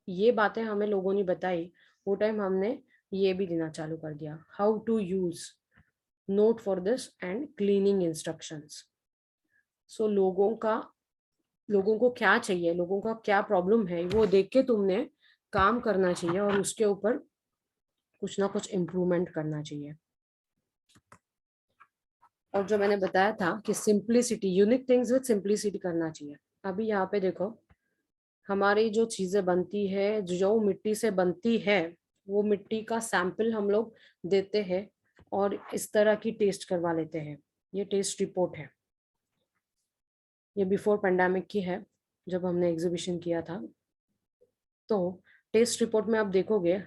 ये बातें हमें लोगों ने बताई वो टाइम हमने ये भी देना चालू कर दिया, how to use, note for this and cleaning instructions. So लोगों को क्या चाहिए, लोगों का क्या प्रॉब्लम है वो देख के तुमने काम करना चाहिए और उसके ऊपर कुछ ना कुछ इम्प्रूवमेंट करना चाहिए। और जो मैंने बताया था कि simplicity, unique things with simplicity करना चाहिए। अभी यहाँ पे देखो हमारी जो चीजें बनती है, जो मिट्टी से बनती है, वो मिट्टी का सैंपल हम लोग देते हैं और इस तरह की टेस्ट करवा लेते हैं। ये टेस्ट रिपोर्ट है, ये बिफोर पेंडेमिक की है जब हमने एग्जीबिशन किया था। तो टेस्ट रिपोर्ट में आप देखोगे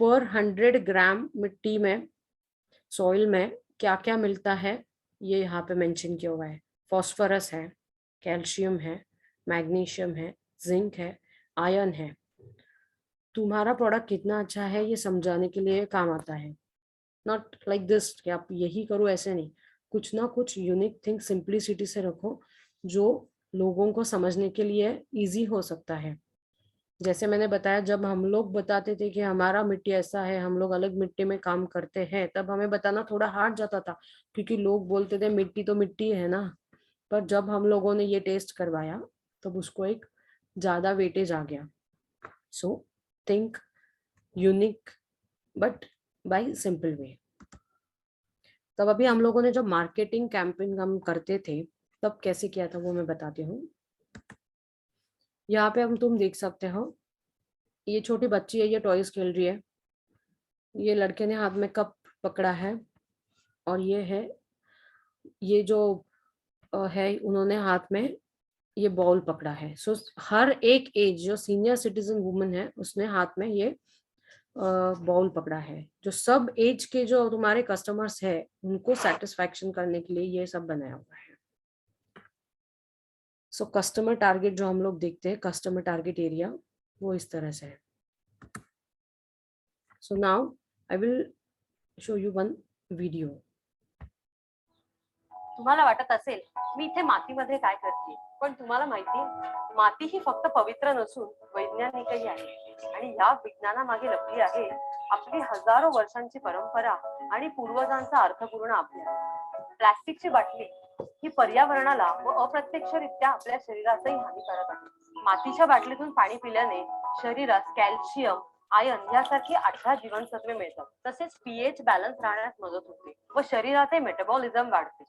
पर 100 ग्राम मिट्टी में, सॉइल में क्या क्या मिलता है ये यहाँ पे मेंशन किया हुआ है। फॉस्फोरस है, कैल्शियम है, मैग्नीशियम है, जिंक है, आयरन है। तुम्हारा प्रोडक्ट कितना अच्छा है ये समझाने के लिए काम आता है, नॉट लाइक दिस कि आप यही करो, ऐसे नहीं। कुछ ना कुछ यूनिक थिंग सिंप्लिसिटी से रखो जो लोगों को समझने के लिए इजी हो सकता है। जैसे मैंने बताया, जब हम लोग बताते थे कि हमारा मिट्टी ऐसा है, हम लोग अलग मिट्टी में काम करते हैं, तब हमें बताना थोड़ा हार्ड जाता था क्योंकि लोग बोलते थे मिट्टी तो मिट्टी है ना। पर जब हम लोगों ने ये टेस्ट करवाया तब उसको एक ज्यादा वेटेज आ गया। So think unique but by simple way. तब अभी हम लोगों ने जब मार्केटिंग कैंपेन हम करते थे तब कैसे किया था वो मैं बताती हूँ। यहाँ पे हम तुम देख सकते हो, ये छोटी बच्ची है, ये टॉयज खेल रही है, ये लड़के ने हाथ में कप पकड़ा है और ये है, ये जो है उन्होंने हाथ में ये बॉल पकड़ा है। सो हर एक एज, जो सीनियर सिटीजन वुमन है उसने हाथ में ये बॉल पकड़ा है। जो सब एज के जो तुम्हारे कस्टमर्स है उनको सेटिस्फैक्शन करने के लिए ये सब बनाया हुआ है। सो कस्टमर टारगेट जो हम लोग देखते हैं, कस्टमर टारगेट एरिया, वो इस तरह से है. So now I will show you one video. तुम्हाला वाटत असेल मी इथे मातीमध्ये काय करते, पण तुम्हाला माहिती माती ही फक्त पवित्र नसून वैज्ञानिकही आहे आणि या विज्ञानामागे लपली आहे आपली हजारो वर्षांची परंपरा आणि पूर्वजांचा अर्थपूर्ण अभ्यास. प्लास्टिकची बाटली ही पर्यावरणाला व अप्रत्यक्षरित्या आपल्या शरीरासही हानिकारक आहे. मातीच्या बाटलीतून पाणी पिल्याने शरीरात कॅल्शियम, आयर्न यासारखी 18 जीवनसत्वे मिळतात. तसेच पीएच बॅलन्स राहण्यास मदत होते व शरीराचे मेटाबॉलिझम वाढते.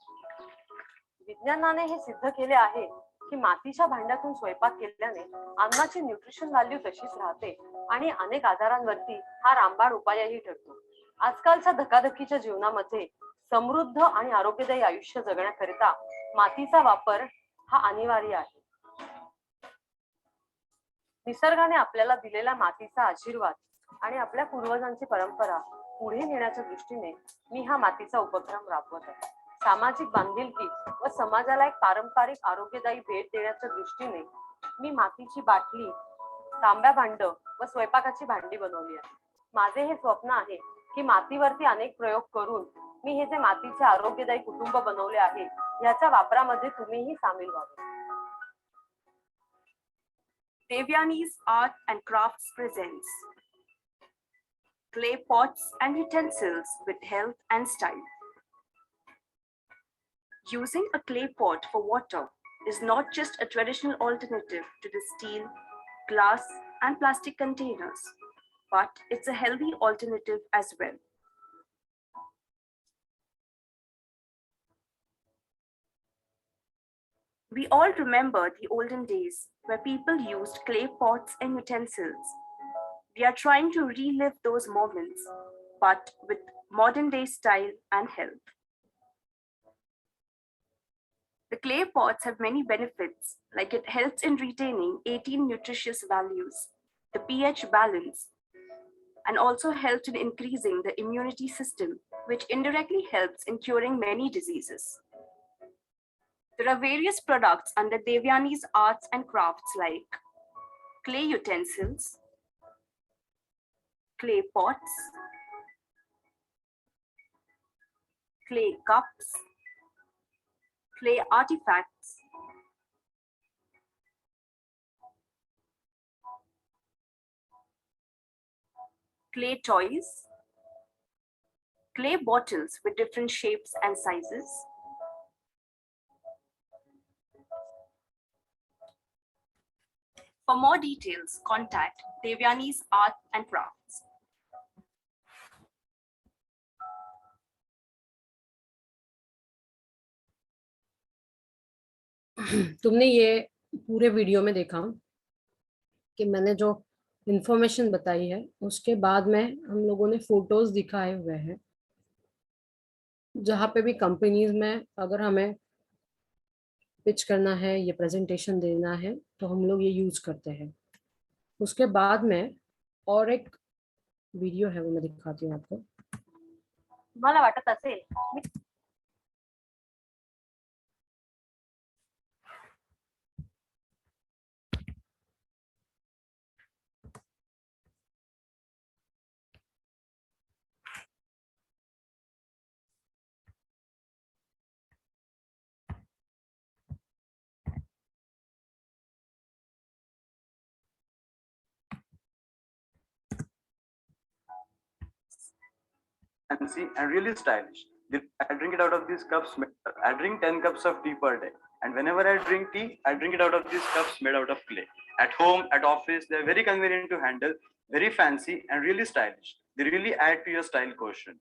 विज्ञानाने हे सिद्ध केले आहे की मातीच्या भांड्यातून स्वयंपाक केल्याने अन्नाची न्यूट्रिशन व्हॅल्यू तशीच राहते आणि अनेक आजारांवरती हा रामबाण उपायही ठरतो. आजकालच्या धकाधकीच्या जीवनामध्ये समृद्ध आणि आरोग्यदायी आयुष्य जगण्याकरिता मातीचा वापर हा अनिवार्य आहे. निसर्गाने आपल्याला दिलेला मातीचा आशीर्वाद आणि आपल्या पूर्वजांची परंपरा पुढे नेण्याच्या दृष्टीने मी हा मातीचा उपक्रम राबवत आहे. सामाजिक बांधिलकी व समाजाला एक पारंपरिक आरोग्यदायी भेट देण्याच्या दृष्टीने मी मातीची बाटली, तांब्या भांड व स्वयंपाकाची भांडी बनवली आहे. माझे हे स्वप्न आहे की मातीवरती अनेक प्रयोग करून मी हे जे मातीचे आरोग्यदायी कुटुंब बनवले आहे याच्या वापरामध्ये तुम्हीही सामील व्हावे. Devyani's Art and Crafts presents clay pots and utensils with health and style. Using a clay pot for water is not just a traditional alternative to the steel, glass, and plastic containers, but it's a healthy alternative as well. We all remember the olden days where people used clay pots and utensils. We are trying to relive those moments, but with modern day style and health. The clay pots have many benefits, like it helps in retaining 18 nutritious values, the pH balance, and also helps in increasing the immunity system, which indirectly helps in curing many diseases. There are various products under Devyani's Arts and Crafts like clay utensils, clay pots, clay cups, clay artifacts, clay toys, clay bottles with different shapes and sizes, for more details, contact Devyani's Art and Crafts. तुमने ये पूरे video में देखा कि मैंने जो information बताई है उसके बाद में हम लोगों ने फोटोज दिखाए हुए हैं जहाँ पे भी कंपनीज में अगर हमें पिच करना है, ये प्रेजेंटेशन देना है तो हम लोग ये यूज करते हैं. उसके बाद में और एक वीडियो है वो मैं दिखाती हूँ आपको. तुम्हाला वाटत असेल fancy and really stylish. I drink it out of these cups. I drink 10 cups of tea per day. And whenever I drink tea, I drink it out of these cups made out of clay. At home, at office, they're very convenient to handle, very fancy and really stylish. They really add to your style quotient.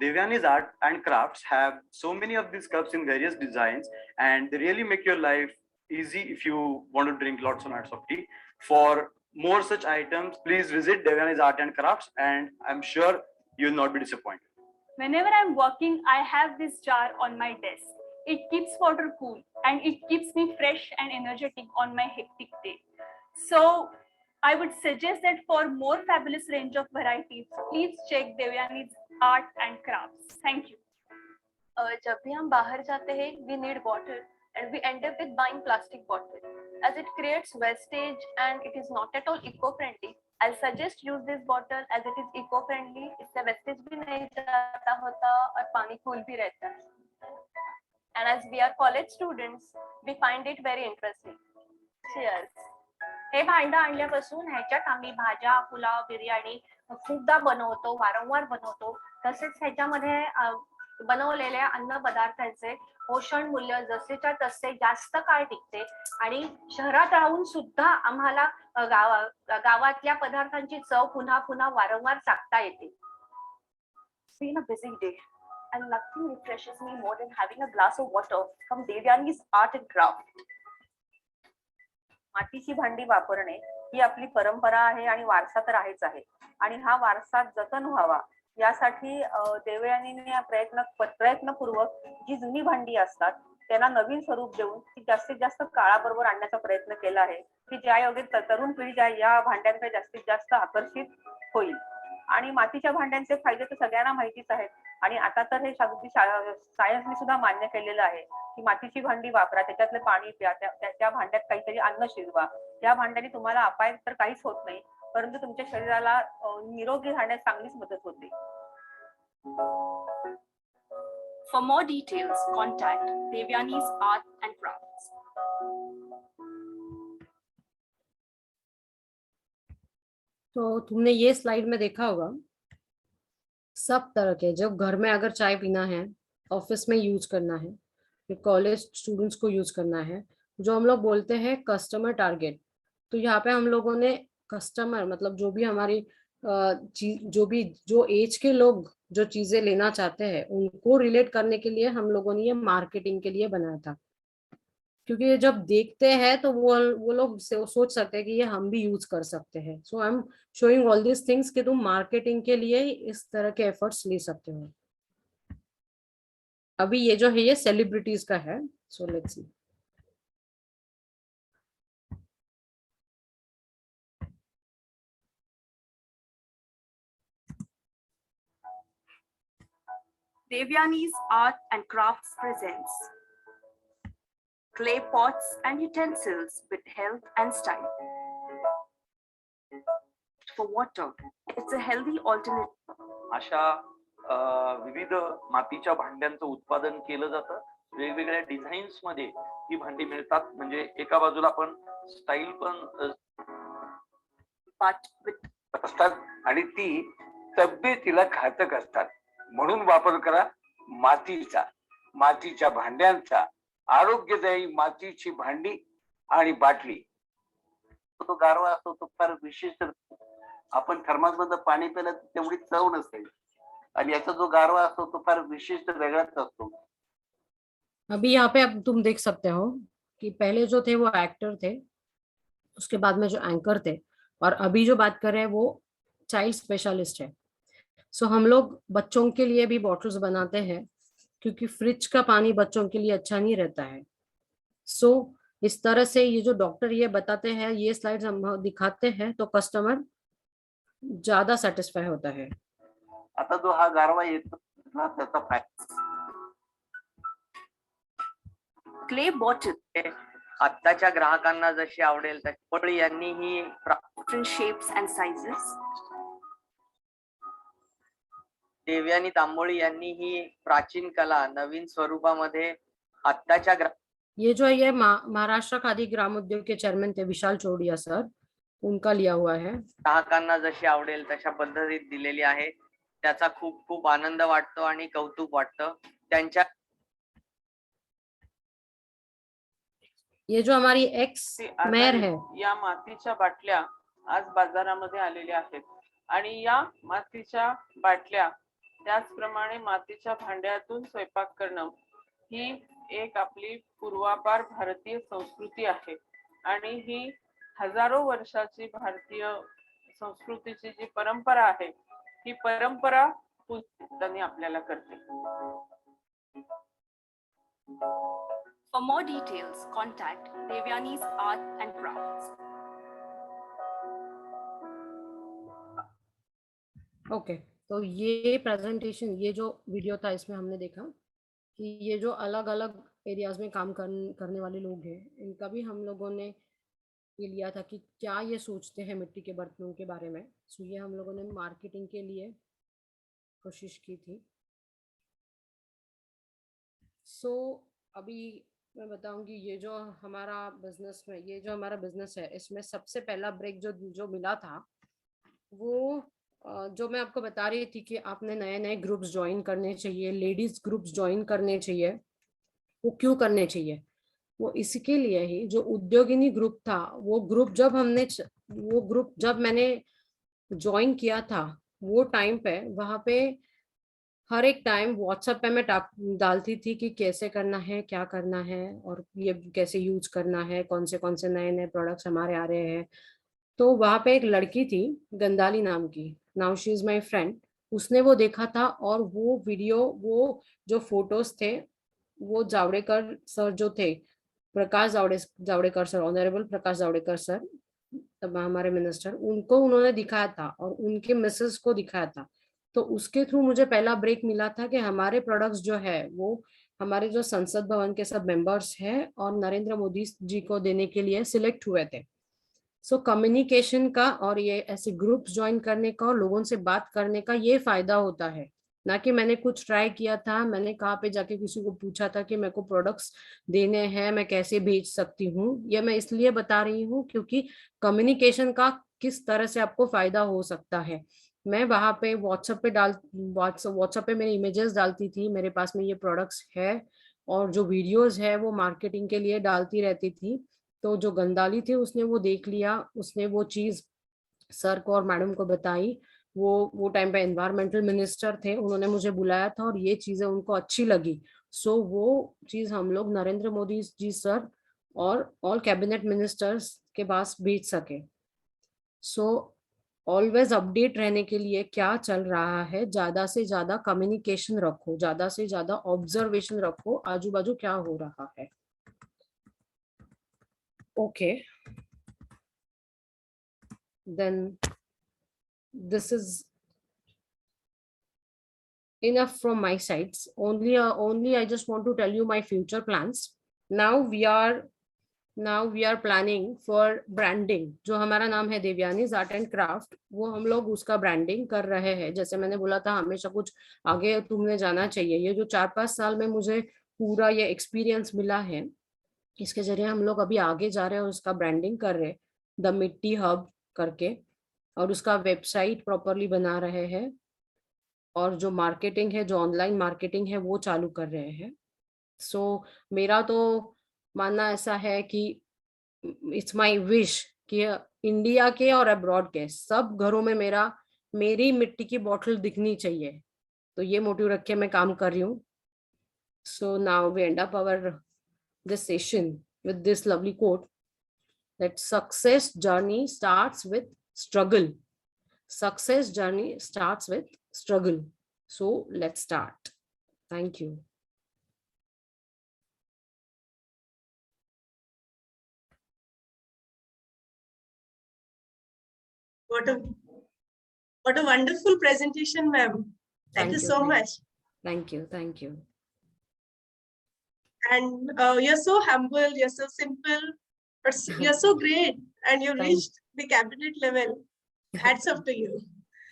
Devyani's Art and Crafts have so many of these cups in various designs, and they really make your life easy if you want to drink lots and lots of tea. For more such items, please visit Devyani's Art and Crafts, and I'm sure you'll not be disappointed. Whenever I'm working, I have this jar on my desk. It keeps water cool and it keeps me fresh and energetic on my hectic day. So I would suggest that for more fabulous range of varieties, please check Devyani's Art and Crafts. Thank you. जब भी हम बाहर जाते हैं, we need water, and we end up with buying plastic bottles. As it creates wastage and it is not at all eco-friendly, I'll suggest use this bottle as it is eco-friendly. इससे wastage भी नहीं जाता होता और पानी cool भी रहता है. And as we are college students, we find it very interesting. Cheers. हे भांडं आणल्यापासून ह्याच्यात आम्ही भाज्या, पुलाव, बिर्याणी खूपदा बनवतो, वारंवार बनवतो. तसेच ह्याच्यामध्ये बनवलेल्या अन्न पदार्थांचे पोषण मूल्य जसेच्या तसे जास्त काळ टिकते आणि शहरात राहून सुद्धा आम्हाला गावातल्या पदार्थांची चव पुन्हा पुन्हा वारंवार चाखता येते. It's been a busy day and nothing refreshes me more than having a glass of water from Devyani's Art and Craft. मातीची भांडी वापरणे ही आपली परंपरा आहे आणि वारसा तर आहेच आहे आणि हा वारसा जतन व्हावा यासाठी देवयानीने प्रयत्नपूर्वक जी जुनी भांडी असतात त्यांना नवीन स्वरूप देऊन ती जास्तीत जास्त काळाबरोबर आणण्याचा प्रयत्न केला आहे की ज्या योगे तरुण पिढी या भांड्यांकडे जास्तीत जास्त आकर्षित होईल. आणि मातीच्या भांड्यांचे फायदे तर सगळ्यांना माहितीच आहेत आणि आता तर हे अगदी सायन्सने सुद्धा मान्य केलेलं आहे की मातीची भांडी वापरा, त्याच्यातलं पाणी प्या, त्या भांड्यात काहीतरी अन्न शिजवा. या भांड्याने तुम्हाला अपाय तर काहीच होत नाही परंतु तुमच्या शरीराला निरोगी राहण्यास चांगलीच मदत होते. For more details, contact Devyani's Art and Crafts. तो तुमने ये स्लाइड में देखा होगा सब तरह के, जब घर में अगर चाय पीना है, ऑफिस में यूज करना है, फिर कॉलेज स्टूडेंट्स को यूज करना है, जो हम लोग बोलते हैं कस्टमर टारगेट. तो यहाँ पे हम लोगों ने कस्टमर मतलब जो भी हमारी जो एज के लोग जो चीजें लेना चाहते हैं उनको रिलेट करने के लिए हम लोगों ने ये मार्केटिंग के लिए बनाया था. क्योंकि ये जब देखते हैं तो वो लोग सोच सकते हैं कि ये हम भी यूज कर सकते हैं. So I am showing all this things कि तुम मार्केटिंग के लिए इस तरह के एफर्ट्स ले सकते हो. अभी ये जो है ये सेलिब्रिटीज का है. So let's see. Devyani's Art and Crafts presents clay pots and utensils with health and style. For water, it's a healthy alternative. अशा विविध मातीच्या भांड्यांचं उत्पादन केलं जातं. वेगवेगळ्या डिझाईन्स मध्ये ही भांडी मिळतात. म्हणजे एका बाजूला आपण स्टाईल पण असतात आणि ती तब्येतीला घातक असतात. म्हणून वापर करा मातीचा, मातीच्या भांड्यांचा. आरोग्यदायी मातीची भांडी आणि बाटली. तो गारवा असतो तो फार विशिष्ट. आपण थर्मास मधलं पाणी पिलं तेवढी चव नसते आणि याचा जो गारवा असतो तो फार विशिष्ट वेगळाच असतो. अभी यहाँ पे अब तुम देख सकते हो कि पहले जो थे वो एक्टर थे, उसके बाद में जो एंकर थे, और अभी जो बात कर रहे हैं वो चाइल्ड स्पेशलिस्ट है. सो हम लोग बच्चों के लिए भी बॉटल्स बनाते हैं क्योंकि फ्रिज का पानी बच्चों के लिए अच्छा नहीं रहता है. सो इस तरह से ये जो डॉक्टर ये बताते हैं, ये स्लाइड्स हम दिखाते हैं तो कस्टमर ज्यादा सेटिस्फाई होता है. आता जो हा गारवा येतो त्याचा फायदा Clay bottle आत्ताच्या ग्राहकांना जशी आवडेल तशी पळी यांनी ही different shapes and sizes. Devyani Tamboli यांनी ही प्राचीन कला नवीन स्वरूपामध्ये आत्ताच्या ये जो ये महाराष्ट्र खादी ग्राम उद्योग के चेयरमैन थे विशाल चौड़िया सर, उनका लिया हुआ है. ग्राहकांना जशी आवडेल तशा पद्धतीत दिलेली आहे. त्याचा खूप खूप आनंद वाटतो आणि कौतुक वाटतं. त्यांच्या ये जो हमारी एक्स मेयर है, या मातीच्या बाटल्या आज बाजारामध्ये आलेल्या आहेत आणि या मातीच्या बाटल्या त्याचप्रमाणे मातीच्या भांड्यातून स्वयंपाक करणं ही एक आपली पूर्वापार भारतीय संस्कृती आहे आणि ही हजारो वर्षाची भारतीय संस्कृतीची जी परंपरा आहे ही परंपरा त्यांनी आपल्याला करते. For more details, contact Devyani's Art and Crafts. Okay. तो ये प्रेजेंटेशन, ये जो वीडियो था इसमें हमने देखा कि ये जो अलग अलग एरियाज में काम करने वाले लोग हैं, इनका भी हम लोगों ने ये लिया था कि क्या ये सोचते हैं मिट्टी के बर्तनों के बारे में। सो ये हम लोगों ने मार्केटिंग के लिए कोशिश की थी। सो अभी मैं बताऊंगी ये जो हमारा बिजनेस है, इसमें सबसे पहला ब्रेक जो मिला था वो जो मैं आपको बता रही थी कि आपने नए नए ग्रुप्स ज्वाइन करने चाहिए, लेडीज ग्रुप्स ज्वाइन करने चाहिए। वो क्यों करने चाहिए? वो इसके लिए ही, जो उद्योगिनी ग्रुप था, वो ग्रुप जब मैंने ज्वाइन किया था, वो टाइम पे वहां पे हर एक टाइम व्हाट्सएप पे मैं डालती थी कि कैसे करना है, क्या करना है, और ये कैसे यूज करना है, कौन से नए नए प्रोडक्ट्स हमारे आ रहे हैं। तो वहां पे एक लड़की थी गंदाली नाम की, now she is my friend. उसने वो देखा था और वो वीडियो, वो जो फोटोज थे, वो जावड़ेकर सर जो थे, Javadekar sir, honourable Prakash Javadekar sir, तब हमारे मिनिस्टर, उनको उन्होंने दिखाया था और उनके मिसेस को दिखाया था। तो उसके थ्रू मुझे पहला ब्रेक मिला था कि हमारे प्रोडक्ट्स जो है वो हमारे जो संसद भवन के सब मेंबर्स हैं और नरेंद्र मोदी जी को देने के लिए सिलेक्ट हुए थे। सो कम्युनिकेशन का और ये ऐसे ग्रुप्स ज्वाइन करने का और लोगों से बात करने का ये फायदा होता है। ना कि मैंने कुछ ट्राई किया था, मैंने कहाँ पे जाके किसी को पूछा था कि मेरे को प्रोडक्ट्स देने हैं, मैं कैसे भेज सकती हूँ। ये मैं इसलिए बता रही हूँ क्योंकि कम्युनिकेशन का किस तरह से आपको फायदा हो सकता है। मैं वहां पे व्हाट्सएप पे मेरे इमेजेस डालती थी, मेरे पास में ये प्रोडक्ट्स है, और जो वीडियोस है वो मार्केटिंग के लिए डालती रहती थी। तो जो गंदाली थी उसने वो देख लिया, उसने वो चीज सर को और मैडम को बताई। वो टाइम पे एनवायरमेंटल मिनिस्टर थे, उन्होंने मुझे बुलाया था और ये चीजें उनको अच्छी लगी। सो वो चीज हम लोग नरेंद्र मोदी जी सर और ऑल कैबिनेट मिनिस्टर्स के पास भेज सके। सो ऑलवेज अपडेट रहने के लिए क्या चल रहा है, ज्यादा से ज्यादा कम्युनिकेशन रखो, ज्यादा से ज्यादा ऑब्जर्वेशन रखो, आजू बाजू क्या हो रहा है। Okay, then this is enough from my sides. Only I just want to tell you my future plans. Now we are planning for branding. जो हमारा नाम है देवयानीज आर्ट एंड क्राफ्ट, वो हम लोग उसका ब्रांडिंग कर रहे हैं। जैसे मैंने बोला था, हमेशा कुछ आगे तुमने जाना चाहिए। ये जो 4-5 साल में मुझे पूरा ये एक्सपीरियंस मिला है, इसके जरिए हम लोग अभी आगे जा रहे हैं और उसका ब्रांडिंग कर रहे हैं, द मिट्टी हब करके, और उसका वेबसाइट प्रॉपरली बना रहे हैं, और जो मार्केटिंग है, जो ऑनलाइन मार्केटिंग है, वो चालू कर रहे हैं। सो मेरा तो मानना ऐसा है कि इट्स माय विश कि इंडिया के और अब्रॉड के सब घरों में मेरी मिट्टी की बोतल दिखनी चाहिए। तो ये मोटिव रख के मैं काम कर रही हूँ। So now we end up our this session with this lovely quote that success journey starts with struggle. Success journey starts with struggle. So let's start. Thank you. What a wonderful presentation, ma'am. Thank you so much. Thank you. And you're so humble, you're so simple, but you're so great, and you reached the cabinet level. Hats off to you.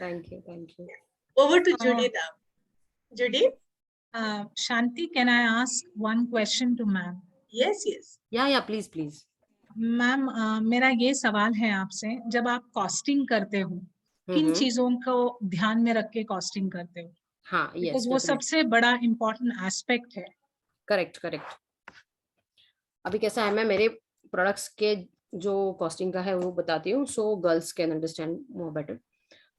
Thank you. Over to Judy now. Judy? Shanti, can I ask one question to ma'am? Yes. Yeah, please. Ma'am मेरा ये सवाल है आपसे, जब आप costing करते हो, किन चीजों को ध्यान में रख के कॉस्टिंग करते हो? हाँ, yes, वो सबसे बड़ा इम्पोर्टेंट एस्पेक्ट है। करेक्ट। अभी कैसा है, मैं मेरे प्रोडक्ट्स के जो कॉस्टिंग का है वो बताती हूँ, so girls can understand more better.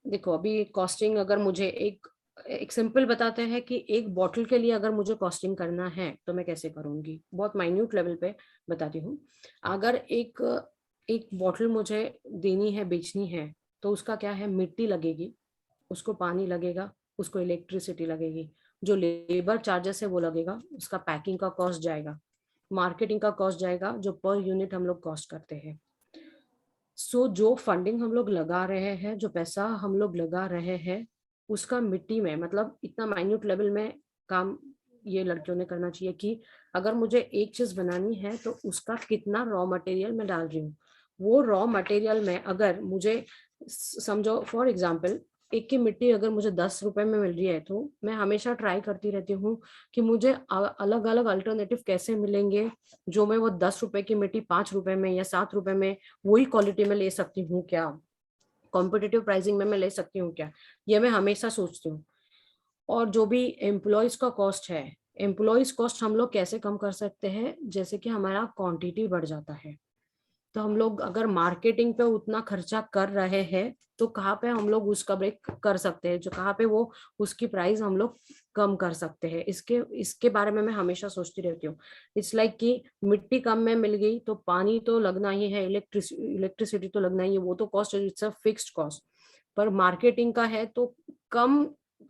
देखो, अभी कॉस्टिंग अगर मुझे एक सिंपल बताते हैं कि एक बॉटल के लिए अगर मुझे कॉस्टिंग करना है तो मैं कैसे करूंगी, बहुत माइन्यूट लेवल पे बताती हूँ। अगर एक बॉटल मुझे देनी है, बेचनी है, तो उसका क्या है, मिट्टी लगेगी, उसको पानी लगेगा, उसको इलेक्ट्रिसिटी लगेगी, जो लेबर चार्जेस है वो लगेगा, उसका पैकिंग का कॉस्ट जाएगा, मार्केटिंग का कॉस्ट जाएगा, जो पर यूनिट हम लोग कॉस्ट करते हैं। सो जो फंडिंग हम लोग लगा रहे हैं, जो पैसा हम लोग लगा रहे हैं, उसका मिट्टी में, मतलब इतना माइन्यूट लेवल में काम ये लड़कियों ने करना चाहिए कि अगर मुझे एक चीज बनानी है तो उसका कितना रॉ मटेरियल मैं डाल रही हूँ। वो रॉ मटेरियल में अगर मुझे समझो फॉर एग्जाम्पल एक की मिट्टी अगर मुझे 10 रुपए में मिल रही है तो मैं हमेशा ट्राई करती रहती हूँ कि मुझे अलग अलग अल्टरनेटिव कैसे मिलेंगे जो मैं वो 10 रुपए की मिट्टी 5 रुपए में या 7 रुपए में वही क्वालिटी में ले सकती हूँ क्या, कॉम्पिटिटिव प्राइसिंग में मैं ले सकती हूँ क्या, ये मैं हमेशा सोचती हूँ। और जो भी एम्प्लॉयज का कॉस्ट है, एम्प्लॉयज कॉस्ट हम लोग कैसे कम कर सकते हैं, जैसे कि हमारा क्वांटिटी बढ़ जाता है तो हम लोग अगर मार्केटिंग पे उतना खर्चा कर रहे हैं तो कहाँ पे हम लोग उसका ब्रेक कर सकते हैं, जो कहाँ पे वो उसकी प्राइस हम लोग कम कर सकते हैं, इसके बारे में मैं हमेशा सोचती रहती हूँ। इट्स लाइक कि मिट्टी कम में मिल गई तो पानी तो लगना ही है, इलेक्ट्रिसिटी तो लगना ही है, वो तो cost it's a fixed cost. पर मार्केटिंग का है तो कम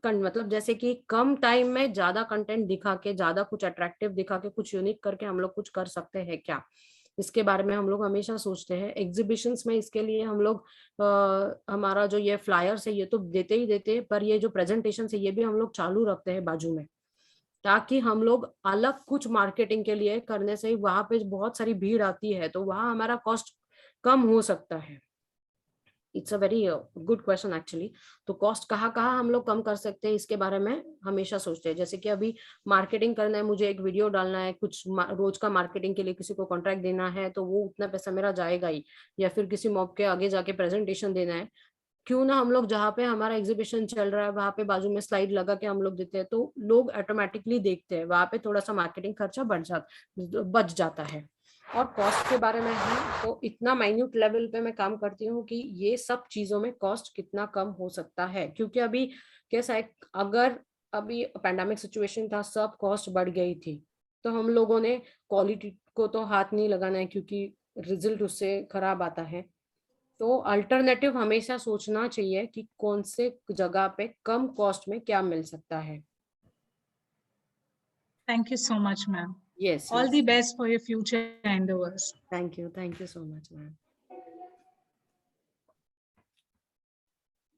मतलब जैसे कि कम टाइम में ज्यादा कंटेंट दिखा के, ज्यादा कुछ अट्रैक्टिव दिखा के, कुछ यूनिक करके हम लोग कुछ कर सकते हैं क्या, इसके बारे में हम लोग हमेशा सोचते हैं। एग्जीबिशंस में इसके लिए हम लोग हमारा जो ये फ्लायर्स है ये तो देते ही देते हैं, पर ये जो प्रेजेंटेशन है ये भी हम लोग चालू रखते हैं बाजू में, ताकि हम लोग अलग कुछ मार्केटिंग के लिए करने से वहां पे बहुत सारी भीड़ आती है तो वहां हमारा कॉस्ट कम हो सकता है। It's a very good question actually. तो कॉस्ट कहाँ कहाँ हम लोग कम कर सकते हैं इसके बारे में हमेशा सोचते हैं। जैसे कि अभी मार्केटिंग करना है, मुझे एक वीडियो डालना है, कुछ रोज का मार्केटिंग के लिए किसी को कॉन्ट्रैक्ट देना है तो वो उतना पैसा मेरा जाएगा ही, या फिर किसी मॉब के आगे जाके प्रेजेंटेशन देना है, क्यों ना हम लोग जहाँ पे हमारा एग्जीबिशन चल रहा है वहां पे बाजू में स्लाइड लगा के हम लोग देते हैं तो लोग ऑटोमेटिकली देखते हैं, वहां पे थोड़ा सा मार्केटिंग खर्चा बच जाता है। और कॉस्ट के बारे में है तो इतना माइन्यूट लेवल पे मैं काम करती हूँ कि ये सब चीजों में कॉस्ट कितना कम हो सकता है, क्योंकि अभी कैसा है, अगर अभी पैंडेमिक सिचुएशन था, सब कॉस्ट बढ़ गई थी तो हम लोगों ने क्वालिटी को तो हाथ नहीं लगाना है क्योंकि रिजल्ट उससे खराब आता है। तो अल्टरनेटिव हमेशा सोचना चाहिए कि कौन से जगह पे कम कॉस्ट में क्या मिल सकता है। Thank you so much, ma'am. Yes. All the best for your future endeavors. Thank you. Thank you so much, ma'am.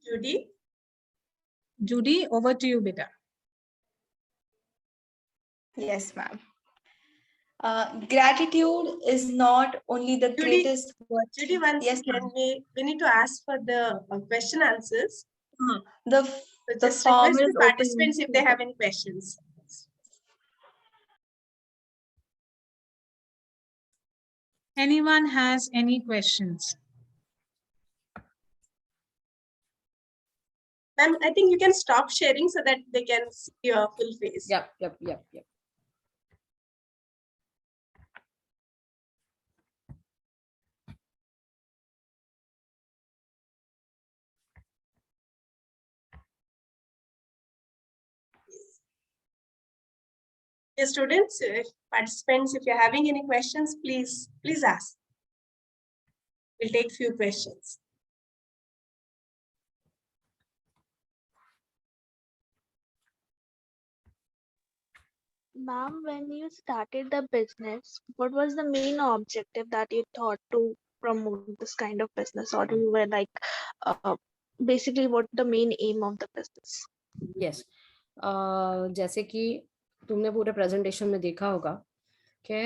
Judy? Judy, over to you, beta. Yes, ma'am. Gratitude is not only the Judy, greatest virtue. Judy, once Yes, again, ma'am. we need to ask for the question answers. The So the just form request is the participants if they have any questions. Anyone has any questions? Ma'am, I think you can stop sharing so that they can see your full face. Yep. Dear students, participants, if you're having any questions, please ask. We'll take few questions. Ma'am, when you started the business, what was the main objective that you thought to promote this kind of business, or you were like, basically, what the main aim of the business? Yes. जैसे कि तुमने पूरे presentation में देखा होगा कि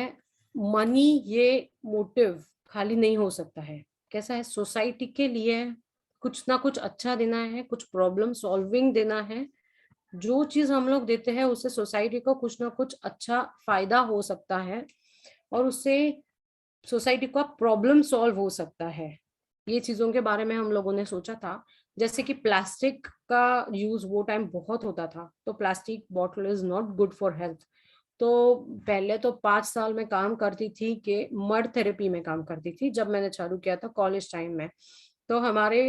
money ये motive खाली नहीं हो सकता है। कैसा है, सोसाइटी के लिए कुछ ना कुछ अच्छा देना है, कुछ प्रॉब्लम सॉल्विंग देना है। जो चीज हम लोग देते हैं उससे सोसाइटी को कुछ ना कुछ अच्छा फायदा हो सकता है और उससे सोसाइटी का प्रॉब्लम सॉल्व हो सकता है। ये चीजों के बारे में हम लोगों ने सोचा था। जैसे कि प्लास्टिक का यूज वो टाइम बहुत होता था तो plastic bottle is not good for health. तो पहले तो 5 साल में काम करती थी कि मड थेरेपी में काम करती थी जब मैंने चालू किया था कॉलेज टाइम में। तो हमारे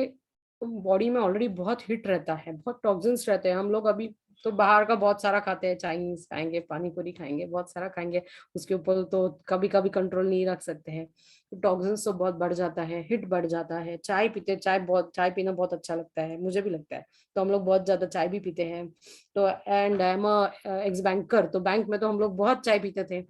बॉडी में ऑलरेडी बहुत हिट रहता है, बहुत टॉक्सिन्स रहते हैं। हम लोग अभी तो बाहर का बहुत सारा खाते हैं, चाइनीज खाएंगे, पानी पूरी खाएंगे, बहुत सारा खाएंगे, उसके ऊपर तो कभी कभी कंट्रोल नहीं रख सकते हैं तो टॉक्सिन्स तो बहुत बढ़ जाता है, हिट बढ़ जाता है। चाय पीते, चाय पीना बहुत अच्छा लगता है, मुझे भी लगता है, तो हम लोग बहुत ज्यादा चाय भी पीते हैं। तो and I am x banker, तो बैंक में तो हम लोग बहुत चाय पीते थे।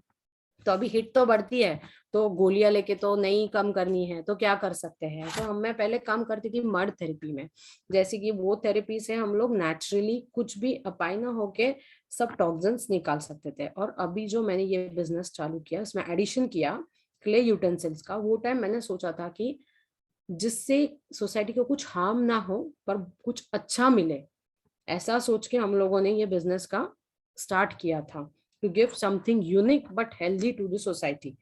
तो अभी हिट तो बढ़ती है, तो गोलियां लेके तो नहीं कम करनी है, तो क्या कर सकते हैं? तो मैं पहले काम करती थी मड थेरेपी में, जैसे कि वो थेरेपी से हम लोग नेचुरली कुछ भी अपाई ना होके सब टॉक्सिन्स निकाल सकते थे। और अभी जो मैंने ये बिजनेस चालू किया, उसमें एडिशन किया क्ले यूटेंसिल्स का, वो टाइम मैंने सोचा था कि जिससे सोसाइटी को कुछ हार्म ना हो पर कुछ अच्छा मिले, ऐसा सोच के हम लोगों ने ये बिजनेस का स्टार्ट किया था, to give something unique but healthy to the society.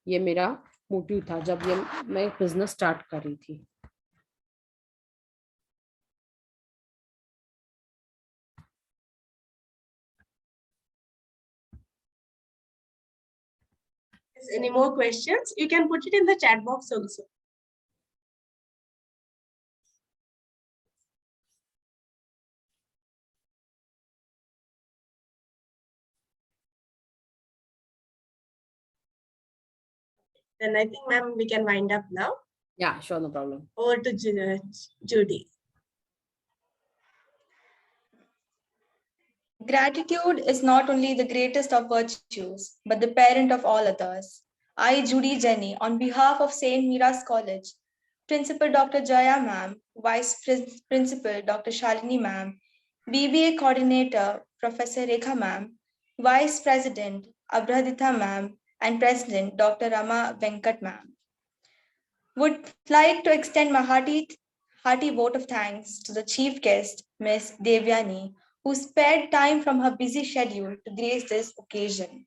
ये मेरा मोटिव था जब ये मैं बिजनेस स्टार्ट कर रही थी। Any more questions? You can put it in the chat box also. Then I think, ma'am, we can wind up now. Yeah, sure, no problem. Over to Judy. Gratitude is not only the greatest of virtues, but the parent of all others. I, Judy Jenny, on behalf of St. Mira's College, Principal Dr. Jaya Ma'am, Vice Principal Dr. Shalini Ma'am, BBA Coordinator Professor Rekha Ma'am, Vice President Abraditha Ma'am, and President Dr. Rama Venkat Ma'am, would like to extend my hearty vote of thanks to the chief guest, Ms. Devyani, who spared time from her busy schedule to grace this occasion.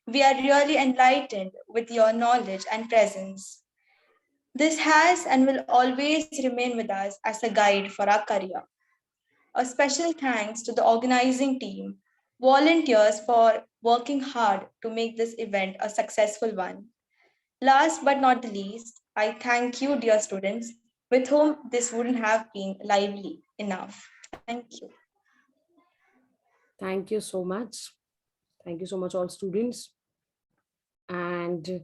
We are really enlightened with your knowledge and presence. This has and will always remain with us as a guide for our career. A special thanks to the organizing team, volunteers for working hard to make this event a successful one. Last but not the least, I thank you, dear students, with whom this wouldn't have been lively enough. Thank you. Thank you so much. Thank you so much, all students. And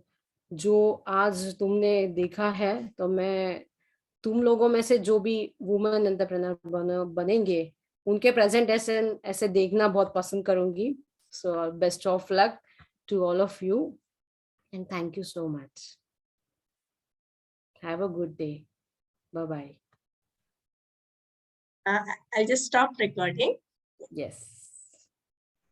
जो आज तुमने देखा है, तो मैं तुम लोगों में से जो भी वुमेन एंटरप्रेन्योर बनेंगे, उनके प्रेजेंट ऐसे देखना बहुत पसंद करूंगी. So best of luck to all of you, and thank you so much. Have a good day. Bye bye. I'll just stop recording. Yes.